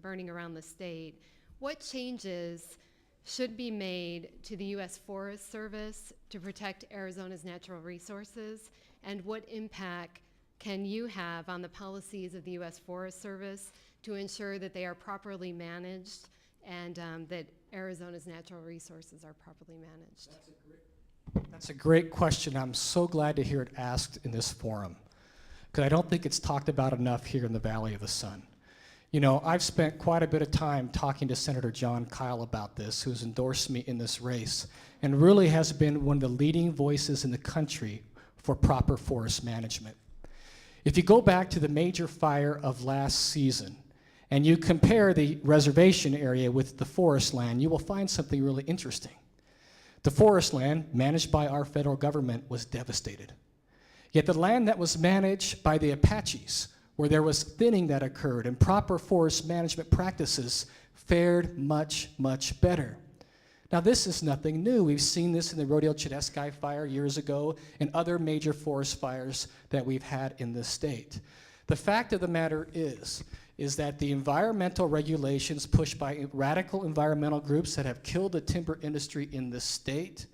burning around the state. What changes should be made to the U.S. Forest Service to protect Arizona's natural resources, and what impact can you have on the policies of the U.S. Forest Service to ensure that they are properly managed and that Arizona's natural resources are properly managed? That's a great question. I'm so glad to hear it asked in this forum, because I don't think it's talked about enough here in the Valley of the Sun. You know, I've spent quite a bit of time talking to Senator John Kyle about this, who's endorsed me in this race, and really has been one of the leading voices in the country for proper forest management. If you go back to the major fire of last season, and you compare the reservation area with the forest land, you will find something really interesting. The forest land, managed by our federal government, was devastated. Yet the land that was managed by the Apaches, where there was thinning that occurred and proper forest management practices, fared much, much better. Now, this is nothing new. We've seen this in the Rodeo Chedeschi fire years ago and other major forest fires that we've had in this state. The fact of the matter is that the environmental regulations pushed by radical environmental groups that have killed the timber industry in this state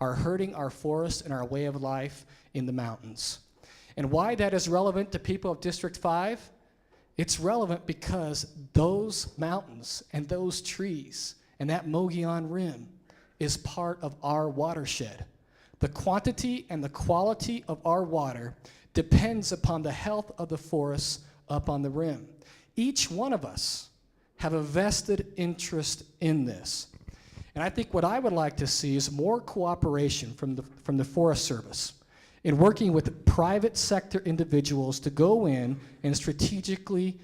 are hurting our forests and our way of life in the mountains. And why that is relevant to people of District 5? It's relevant because those mountains and those trees and that Mogollon Rim is part of our watershed. The quantity and the quality of our water depends upon the health of the forests up on the rim. Each one of us have a vested interest in this. And I think what I would like to see is more cooperation from the Forest Service in working with private sector individuals to go in and strategically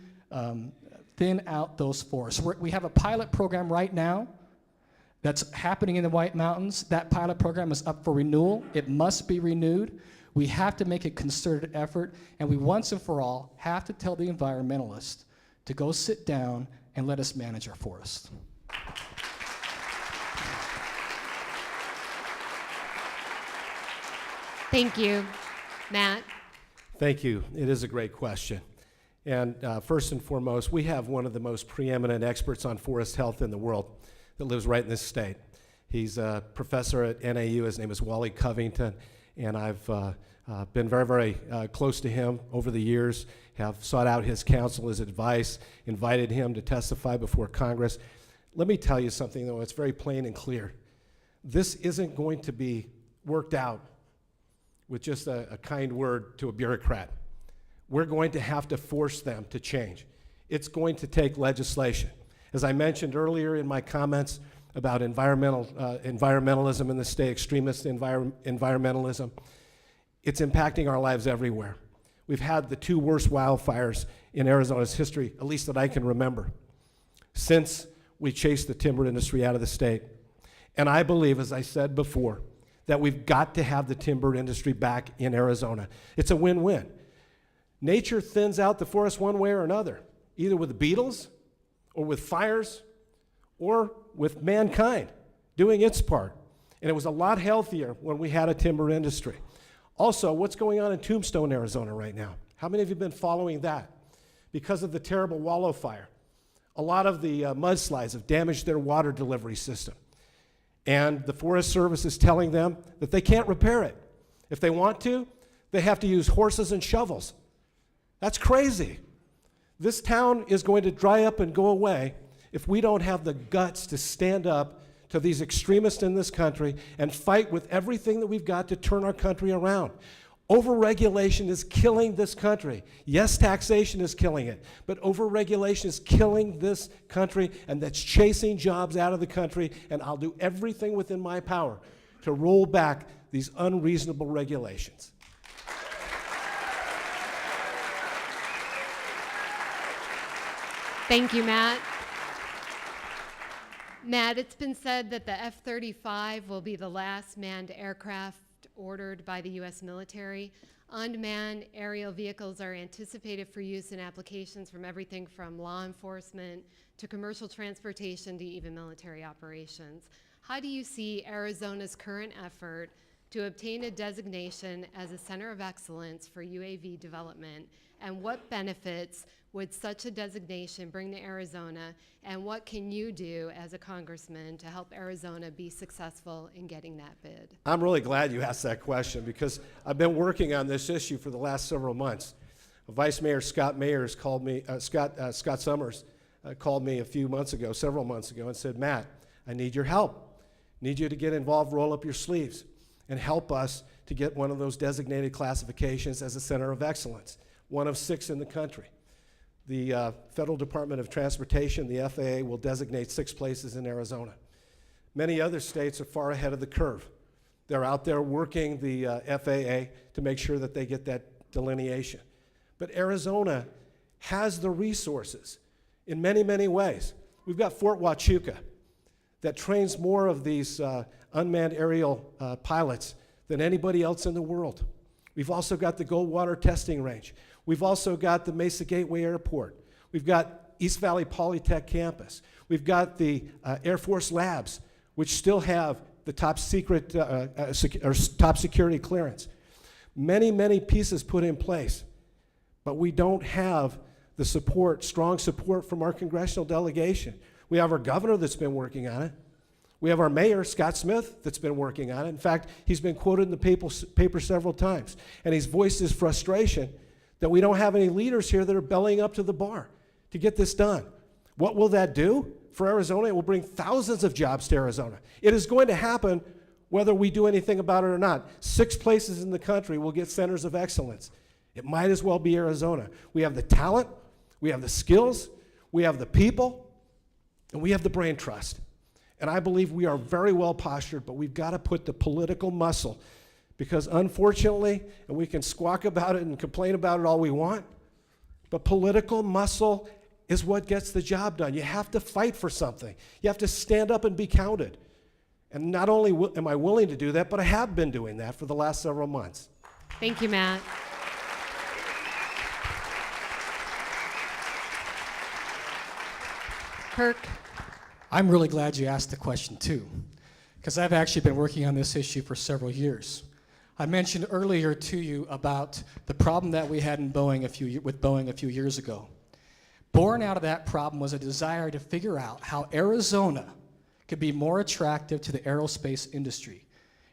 thin out those forests. We have a pilot program right now that's happening in the White Mountains. That pilot program is up for renewal. It must be renewed. We have to make a concerted effort, and we once and for all have to tell the environmentalists to go sit down and let us manage our forests. Thank you. Matt? Thank you. It is a great question. And first and foremost, we have one of the most preeminent experts on forest health in the world that lives right in this state. He's a professor at NAU. His name is Wally Covington, and I've been very, very close to him over the years, have sought out his counsel, his advice, invited him to testify before Congress. Let me tell you something, though. It's very plain and clear. This isn't going to be worked out with just a kind word to a bureaucrat. We're going to have to force them to change. It's going to take legislation. As I mentioned earlier in my comments about environmentalism in the state, extremist environmentalism, it's impacting our lives everywhere. We've had the two worst wildfires in Arizona's history, at least that I can remember, since we chased the timber industry out of the state. And I believe, as I said before, that we've got to have the timber industry back in Arizona. It's a win-win. Nature thins out the forest one way or another, either with the beetles or with fires or with mankind doing its part. And it was a lot healthier when we had a timber industry. Also, what's going on in Tombstone, Arizona right now? How many of you have been following that? Because of the terrible Wallow fire, a lot of the mudslides have damaged their water delivery system. And the Forest Service is telling them that they can't repair it. If they want to, they have to use horses and shovels. That's crazy. This town is going to dry up and go away if we don't have the guts to stand up to these extremists in this country and fight with everything that we've got to turn our country around. Overregulation is killing this country. Yes, taxation is killing it, but overregulation is killing this country, and that's chasing jobs out of the country, and I'll do everything within my power to roll back these unreasonable regulations. Thank you, Matt. Matt, it's been said that the F-35 will be the last manned aircraft ordered by the U.S. military. Unmanned aerial vehicles are anticipated for use in applications from everything from law enforcement to commercial transportation to even military operations. How do you see Arizona's current effort to obtain a designation as a center of excellence for UAV development, and what benefits would such a designation bring to Arizona, and what can you do as a congressman to help Arizona be successful in getting that bid? I'm really glad you asked that question because I've been working on this issue for the last several months. Vice Mayor Scott Summers called me several months ago, and said, Matt, I need your help. Need you to get involved, roll up your sleeves, and help us to get one of those designated classifications as a center of excellence, one of 6 in the country. The Federal Department of Transportation, the FAA, will designate 6 places in Arizona. Many other states are far ahead of the curve. They're out there working the FAA to make sure that they get that delineation. But Arizona has the resources in many, many ways. We've got Fort Huachuca that trains more of these unmanned aerial pilots than anybody else in the world. We've also got the Goldwater testing range. We've also got the Mesa Gateway Airport. We've got East Valley Polytech campus. We've got the Air Force labs, which still have the top secret or top security clearance. Many, many pieces put in place, but we don't have the support, strong support from our congressional delegation. We have our governor that's been working on it. We have our mayor, Scott Smith, that's been working on it. In fact, he's been quoted in the paper several times, and he's voiced his frustration that we don't have any leaders here that are bellying up to the bar to get this done. What will that do for Arizona? It will bring thousands of jobs to Arizona. It is going to happen whether we do anything about it or not. 6 places in the country will get centers of excellence. It might as well be Arizona. We have the talent, we have the skills, we have the people, and we have the brain trust. And I believe we are very well postured, but we've got to put the political muscle, because unfortunately, and we can squawk about it and complain about it all we want, but political muscle is what gets the job done. You have to fight for something. You have to stand up and be counted. And not only am I willing to do that, but I have been doing that for the last several months. Thank you, Matt. Kirk. I'm really glad you asked the question too, because I've actually been working on this issue for several years. I mentioned earlier to you about the problem that we had in Boeing with Boeing a few years ago. Born out of that problem was a desire to figure out how Arizona could be more attractive to the aerospace industry.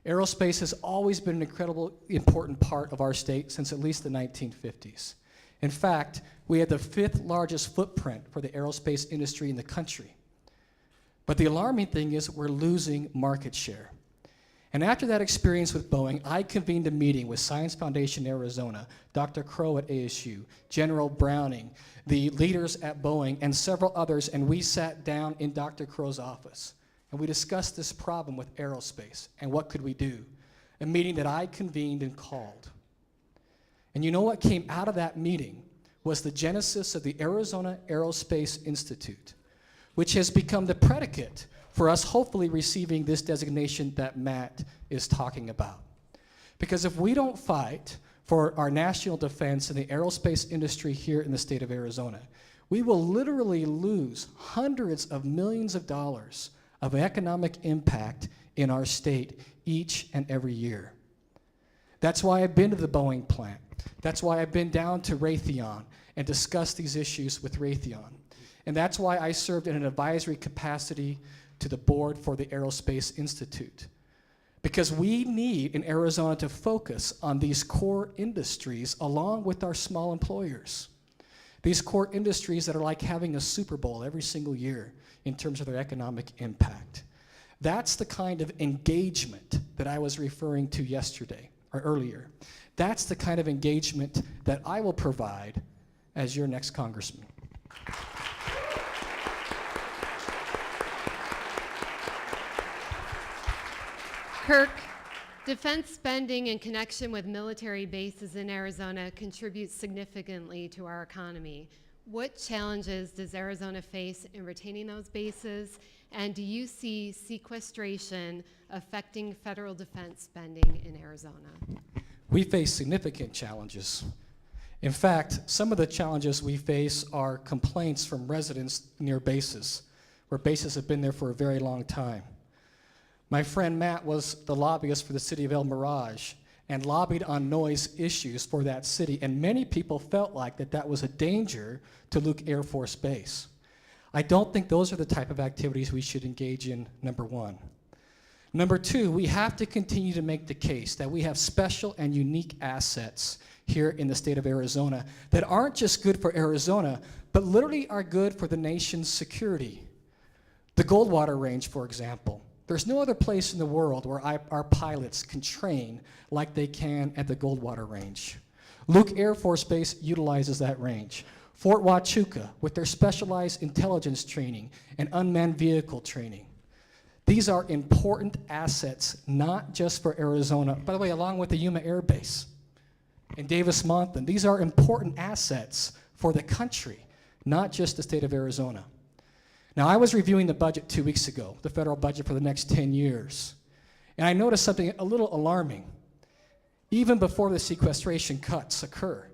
Aerospace has always been an incredibly important part of our state since at least the 1950s. In fact, we had the 5th largest footprint for the aerospace industry in the country. But the alarming thing is we're losing market share. And after that experience with Boeing, I convened a meeting with Science Foundation Arizona, Dr. Crow at ASU, General Browning, the leaders at Boeing, and several others, and we sat down in Dr. Crow's office. And we discussed this problem with aerospace and what could we do. A meeting that I convened and called. And you know what came out of that meeting was the genesis of the Arizona Aerospace Institute, which has become the predicate for us hopefully receiving this designation that Matt is talking about. Because if we don't fight for our national defense in the aerospace industry here in the state of Arizona, we will literally lose hundreds of millions of dollars of economic impact in our state each and every year. That's why I've been to the Boeing plant. That's why I've been down to Raytheon and discussed these issues with Raytheon. And that's why I served in an advisory capacity to the board for the Aerospace Institute. Because we need in Arizona to focus on these core industries along with our small employers. These core industries that are like having a Super Bowl every single year in terms of their economic impact. That's the kind of engagement that I was referring to yesterday or earlier. That's the kind of engagement that I will provide as your next congressman. Kirk, defense spending in connection with military bases in Arizona contributes significantly to our economy. What challenges does Arizona face in retaining those bases? And do you see sequestration affecting federal defense spending in Arizona? We face significant challenges. In fact, some of the challenges we face are complaints from residents near bases, where bases have been there for a very long time. My friend Matt was the lobbyist for the city of El Mirage and lobbied on noise issues for that city, and many people felt like that was a danger to Luke Air Force Base. I don't think those are the type of activities we should engage in, number one. Number two, we have to continue to make the case that we have special and unique assets here in the state of Arizona that aren't just good for Arizona, but literally are good for the nation's security. The Goldwater Range, for example. There's no other place in the world where our pilots can train like they can at the Goldwater Range. Luke Air Force Base utilizes that range. Fort Huachuca, with their specialized intelligence training and unmanned vehicle training. These are important assets, not just for Arizona, by the way, along with the Yuma Air Base and Davis-Monthan. These are important assets for the country, not just the state of Arizona. Now, I was reviewing the budget 2 weeks ago, the federal budget for the next 10 years, and I noticed something a little alarming. Even before the sequestration cuts occur,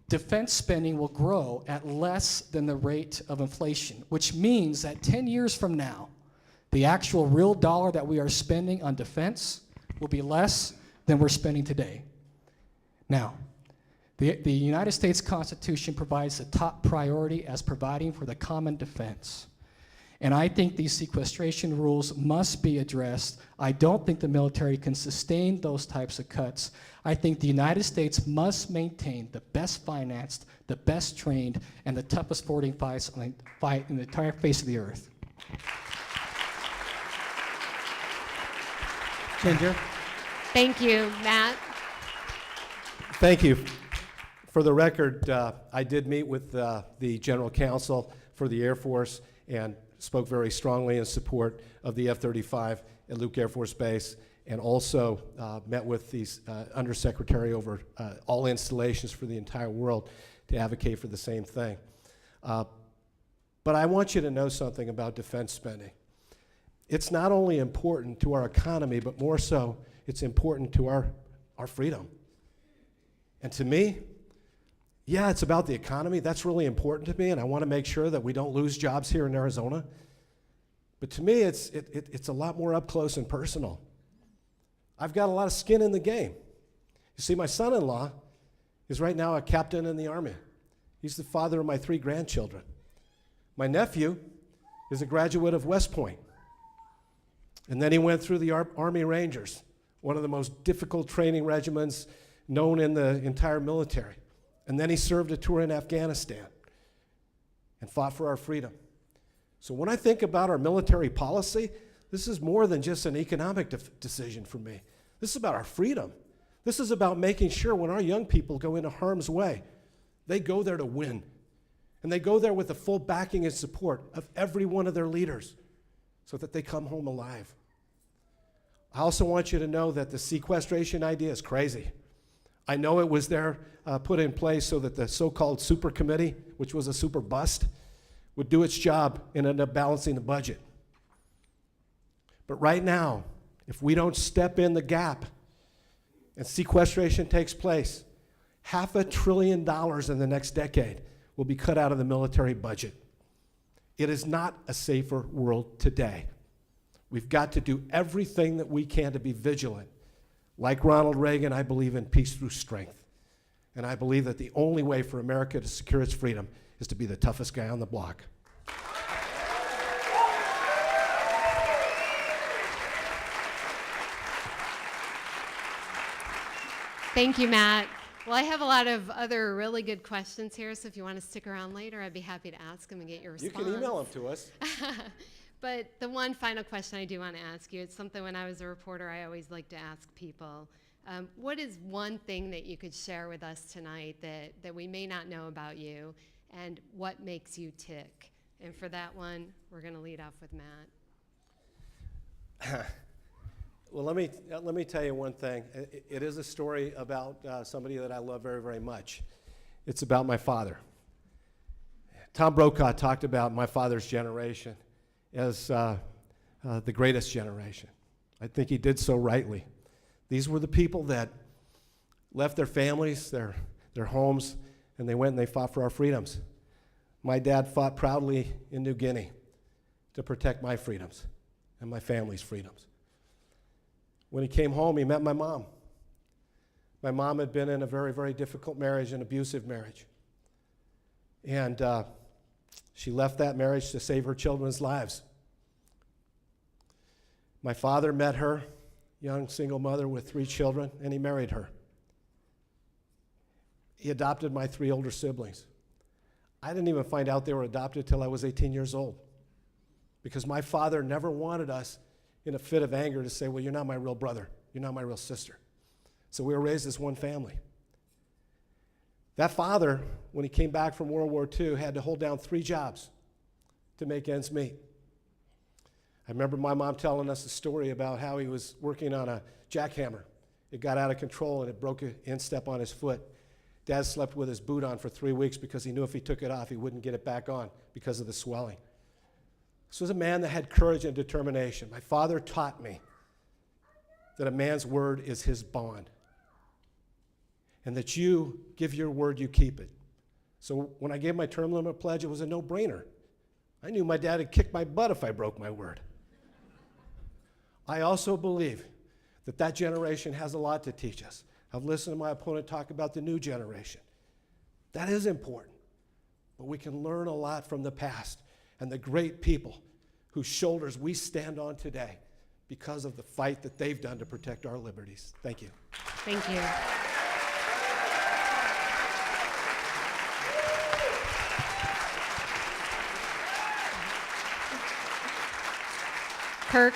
defense spending will grow at less than the rate of inflation, which means that 10 years from now, the actual real dollar that we are spending on defense will be less than we're spending today. Now, the United States Constitution provides the top priority as providing for the common defense. And I think these sequestration rules must be addressed. I don't think the military can sustain those types of cuts. I think the United States must maintain the best financed, the best trained, and the toughest fight in the entire face of the earth. Ginger? Thank you, Matt. Thank you. For the record, I did meet with the General Counsel for the Air Force and spoke very strongly in support of the F-35 at Luke Air Force Base, and also met with the Undersecretary over all installations for the entire world to advocate for the same thing. But I want you to know something about defense spending. It's not only important to our economy, but more so, it's important to our freedom. And to me, yeah, it's about the economy. That's really important to me, and I want to make sure that we don't lose jobs here in Arizona. But to me, it's a lot more up close and personal. I've got a lot of skin in the game. You see, my son-in-law is right now a captain in the Army. He's the father of my 3 grandchildren. My nephew is a graduate of West Point. And then he went through the Army Rangers, one of the most difficult training regimens known in the entire military. And then he served a tour in Afghanistan and fought for our freedom. So when I think about our military policy, this is more than just an economic decision for me. This is about our freedom. This is about making sure when our young people go into harm's way, they go there to win. And they go there with the full backing and support of every one of their leaders so that they come home alive. I also want you to know that the sequestration idea is crazy. I know it was there put in place so that the so-called super committee, which was a super bust, would do its job and end up balancing the budget. But right now, if we don't step in the gap and sequestration takes place, $500 billion in the next decade will be cut out of the military budget. It is not a safer world today. We've got to do everything that we can to be vigilant. Like Ronald Reagan, I believe in peace through strength. And I believe that the only way for America to secure its freedom is to be the toughest guy on the block. Thank you, Matt. Well, I have a lot of other really good questions here, so if you want to stick around later, I'd be happy to ask them and get your response. You can email them to us. But the one final question I do want to ask you, it's something when I was a reporter I always like to ask people. What is one thing that you could share with us tonight that we may not know about you, and what makes you tick? And for that one, we're going to lead off with Matt. Well, let me tell you one thing. It is a story about somebody that I love very, very much. It's about my father. Tom Brokaw talked about my father's generation as the greatest generation. I think he did so rightly. These were the people that left their families, their homes, and they went and they fought for our freedoms. My dad fought proudly in New Guinea to protect my freedoms and my family's freedoms. When he came home, he met my mom. My mom had been in a very, very difficult marriage, an abusive marriage. And she left that marriage to save her children's lives. My father met her, young single mother with 3 children, and he married her. He adopted my 3 older siblings. I didn't even find out they were adopted till I was 18 years old, because my father never wanted us in a fit of anger to say, well, you're not my real brother, you're not my real sister. So we were raised as one family. That father, when he came back from World War II, had to hold down 3 jobs to make ends meet. I remember my mom telling us a story about how he was working on a jackhammer. It got out of control and it broke an instep on his foot. Dad slept with his boot on for 3 weeks because he knew if he took it off, he wouldn't get it back on because of the swelling. This was a man that had courage and determination. My father taught me that a man's word is his bond, and that you give your word, you keep it. So when I gave my term limit pledge, it was a no-brainer. I knew my dad would kick my butt if I broke my word. I also believe that that generation has a lot to teach us. I've listened to my opponent talk about the new generation. That is important, but we can learn a lot from the past and the great people whose shoulders we stand on today because of the fight that they've done to protect our liberties. Thank you. Thank you. Kirk.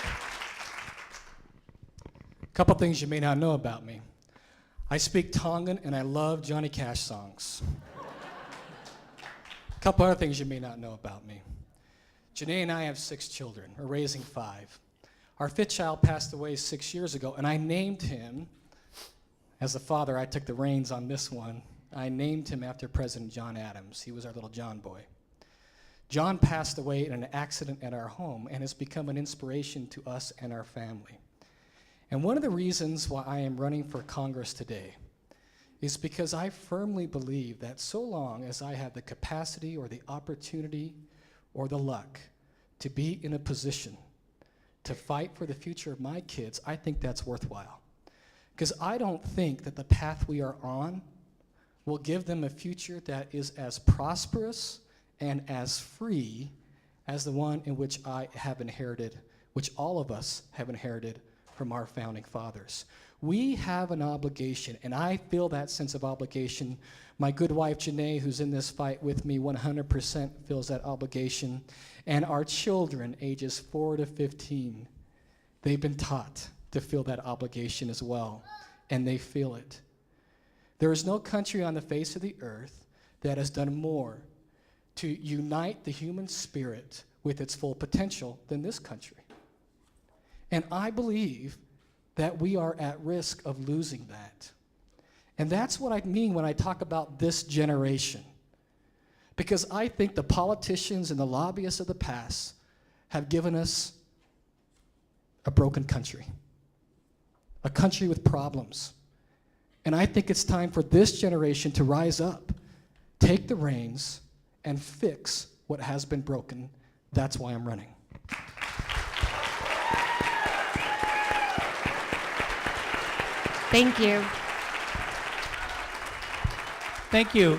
A couple things you may not know about me. I speak Tongan and I love Johnny Cash songs. A couple other things you may not know about me. Janae and I have 6 children. We're raising 5. Our 5th child passed away 6 years ago, and I named him, as a father, I took the reins on this one. I named him after President John Adams. He was our little John boy. John passed away in an accident at our home and has become an inspiration to us and our family. And one of the reasons why I am running for Congress today is because I firmly believe that so long as I have the capacity or the opportunity or the luck to be in a position to fight for the future of my kids, I think that's worthwhile. Because I don't think that the path we are on will give them a future that is as prosperous and as free as the one in which I have inherited, which all of us have inherited from our founding fathers. We have an obligation, and I feel that sense of obligation. My good wife, Janae, who's in this fight with me, 100% feels that obligation. And our children, ages 4 to 15, they've been taught to feel that obligation as well, and they feel it. There is no country on the face of the earth that has done more to unite the human spirit with its full potential than this country. And I believe that we are at risk of losing that. And that's what I mean when I talk about this generation. Because I think the politicians and the lobbyists of the past have given us a broken country, a country with problems. And I think it's time for this generation to rise up, take the reins, and fix what has been broken. That's why I'm running. Thank you. Thank you.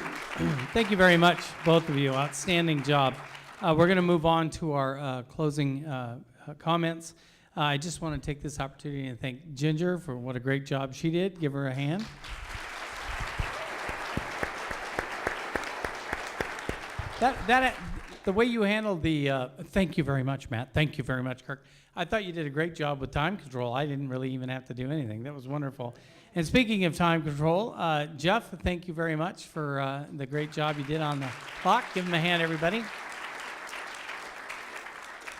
Thank you very much, both of you. Outstanding job. We're going to move on to our closing comments. I just want to take this opportunity to thank Ginger for what a great job she did. Give her a hand. The way you handled the, thank you very much, Matt. Thank you very much, Kirk. I thought you did a great job with time control. I didn't really even have to do anything. That was wonderful. And speaking of time control, Jeff, thank you very much for the great job you did on the clock. Give him a hand, everybody.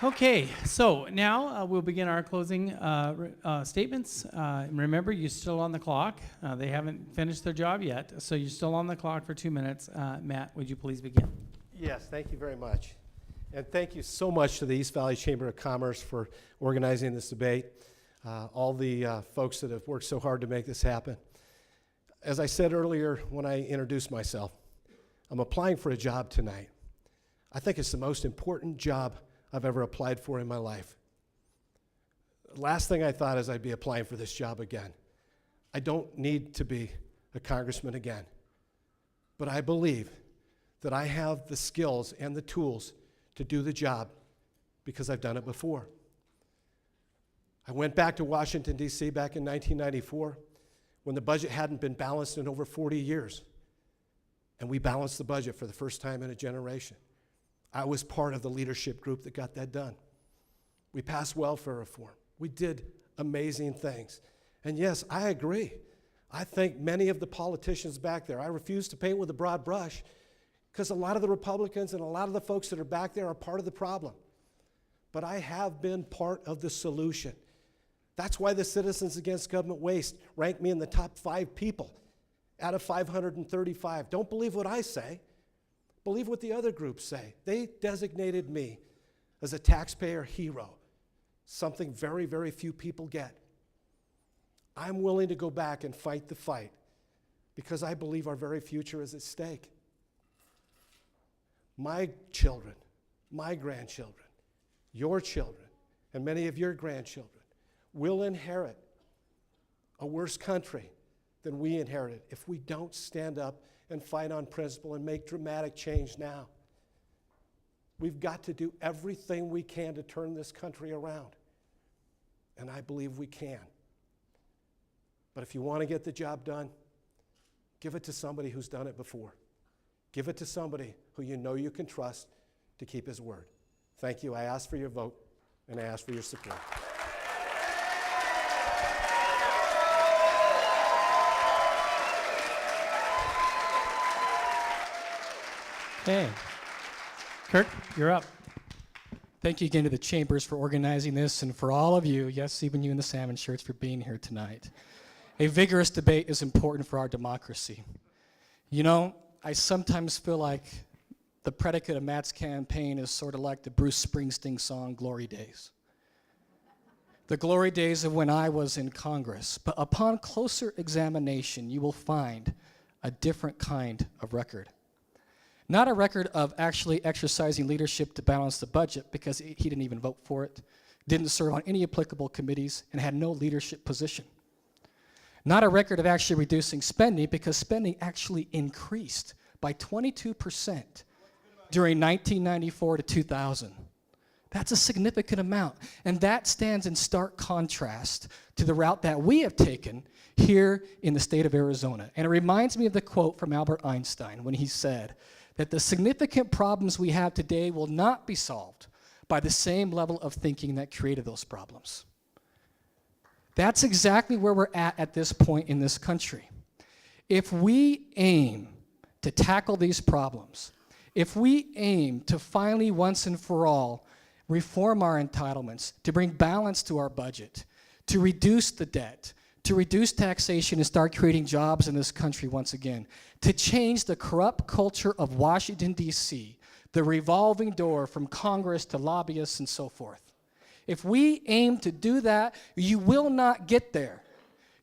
Okay, so now we'll begin our closing statements. Remember, you're still on the clock. They haven't finished their job yet, so you're still on the clock for 2 minutes. Matt, would you please begin? Yes, thank you very much. And thank you so much to the East Valley Chamber of Commerce for organizing this debate, all the folks that have worked so hard to make this happen. As I said earlier when I introduced myself, I'm applying for a job tonight. I think it's the most important job I've ever applied for in my life. Last thing I thought is I'd be applying for this job again. I don't need to be a congressman again, but I believe that I have the skills and the tools to do the job because I've done it before. I went back to Washington, D.C. back in 1994 when the budget hadn't been balanced in over 40 years, and we balanced the budget for the first time in a generation. I was part of the leadership group that got that done. We passed welfare reform. We did amazing things. And yes, I agree. I think many of the politicians back there, I refuse to paint with a broad brush because a lot of the Republicans and a lot of the folks that are back there are part of the problem. But I have been part of the solution. That's why the Citizens Against Government Waste ranked me in the top 5 people out of 535. Don't believe what I say. Believe what the other groups say. They designated me as a taxpayer hero, something very, very few people get. I'm willing to go back and fight the fight because I believe our very future is at stake. My children, my grandchildren, your children, and many of your grandchildren will inherit a worse country than we inherited if we don't stand up and fight on principle and make dramatic change now. We've got to do everything we can to turn this country around, and I believe we can. But if you want to get the job done, give it to somebody who's done it before. Give it to somebody who you know you can trust to keep his word. Thank you. I ask for your vote, and I ask for your support. Okay. Kirk, you're up. Thank you again to the Chambers for organizing this and for all of you, yes, even you in the Salmon shirts, for being here tonight. A vigorous debate is important for our democracy. You know, I sometimes feel like the predicate of Matt's campaign is sort of like the Bruce Springsteen song, Glory Days. The glory days of when I was in Congress. But upon closer examination, you will find a different kind of record. Not a record of actually exercising leadership to balance the budget, because he didn't even vote for it, didn't serve on any applicable committees, and had no leadership position. Not a record of actually reducing spending, because spending actually increased by 22% during 1994 to 2000. That's a significant amount, and that stands in stark contrast to the route that we have taken here in the state of Arizona. And it reminds me of the quote from Albert Einstein when he said that the significant problems we have today will not be solved by the same level of thinking that created those problems. That's exactly where we're at this point in this country. If we aim to tackle these problems, if we aim to finally once and for all reform our entitlements, to bring balance to our budget, to reduce the debt, to reduce taxation and start creating jobs in this country once again, to change the corrupt culture of Washington, D.C., the revolving door from Congress to lobbyists and so forth. If we aim to do that, you will not get there.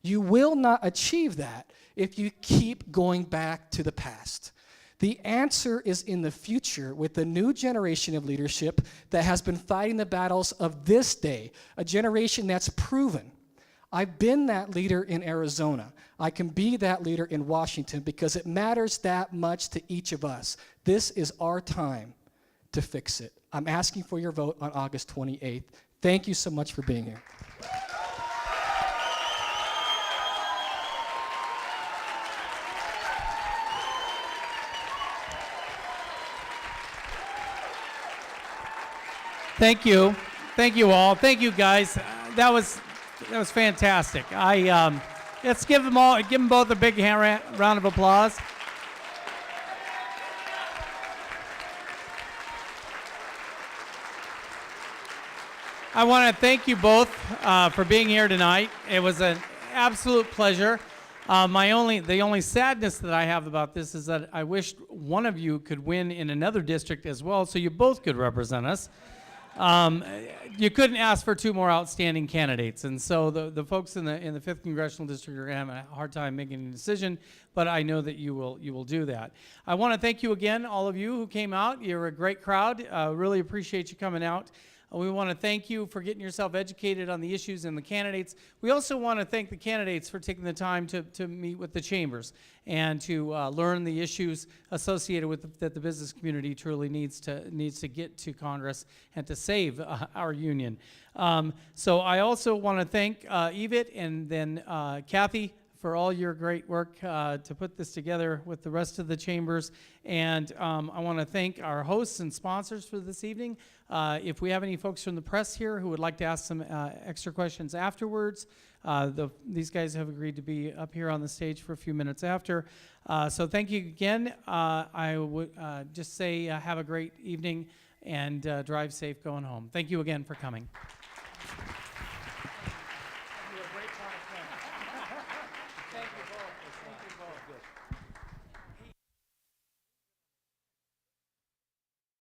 You will not achieve that if you keep going back to the past. The answer is in the future with the new generation of leadership that has been fighting the battles of this day, a generation that's proven. I've been that leader in Arizona. I can be that leader in Washington because it matters that much to each of us. This is our time to fix it. I'm asking for your vote on August 28th. Thank you so much for being here. Thank you. Thank you all. Thank you, guys. That was fantastic. Let's give them both a big round of applause. I want to thank you both for being here tonight. It was an absolute pleasure. The only sadness that I have about this is that I wish one of you could win in another district as well, so you both could represent us. You couldn't ask for two more outstanding candidates, and so the folks in the 5th Congressional District are going to have a hard time making a decision, but I know that you will do that. I want to thank you again, all of you who came out. You're a great crowd. Really appreciate you coming out. We want to thank you for getting yourself educated on the issues and the candidates. We also want to thank the candidates for taking the time to meet with the chambers and to learn the issues associated with that the business community truly needs to get to Congress and to save our union. So I also want to thank Yvette and then Kathy for all your great work to put this together with the rest of the chambers. And I want to thank our hosts and sponsors for this evening. If we have any folks from the press here who would like to ask some extra questions afterwards, these guys have agreed to be up here on the stage for a few minutes after. So thank you again. I would just say have a great evening and drive safe going home. Thank you again for coming. Thank you both. Thank you both.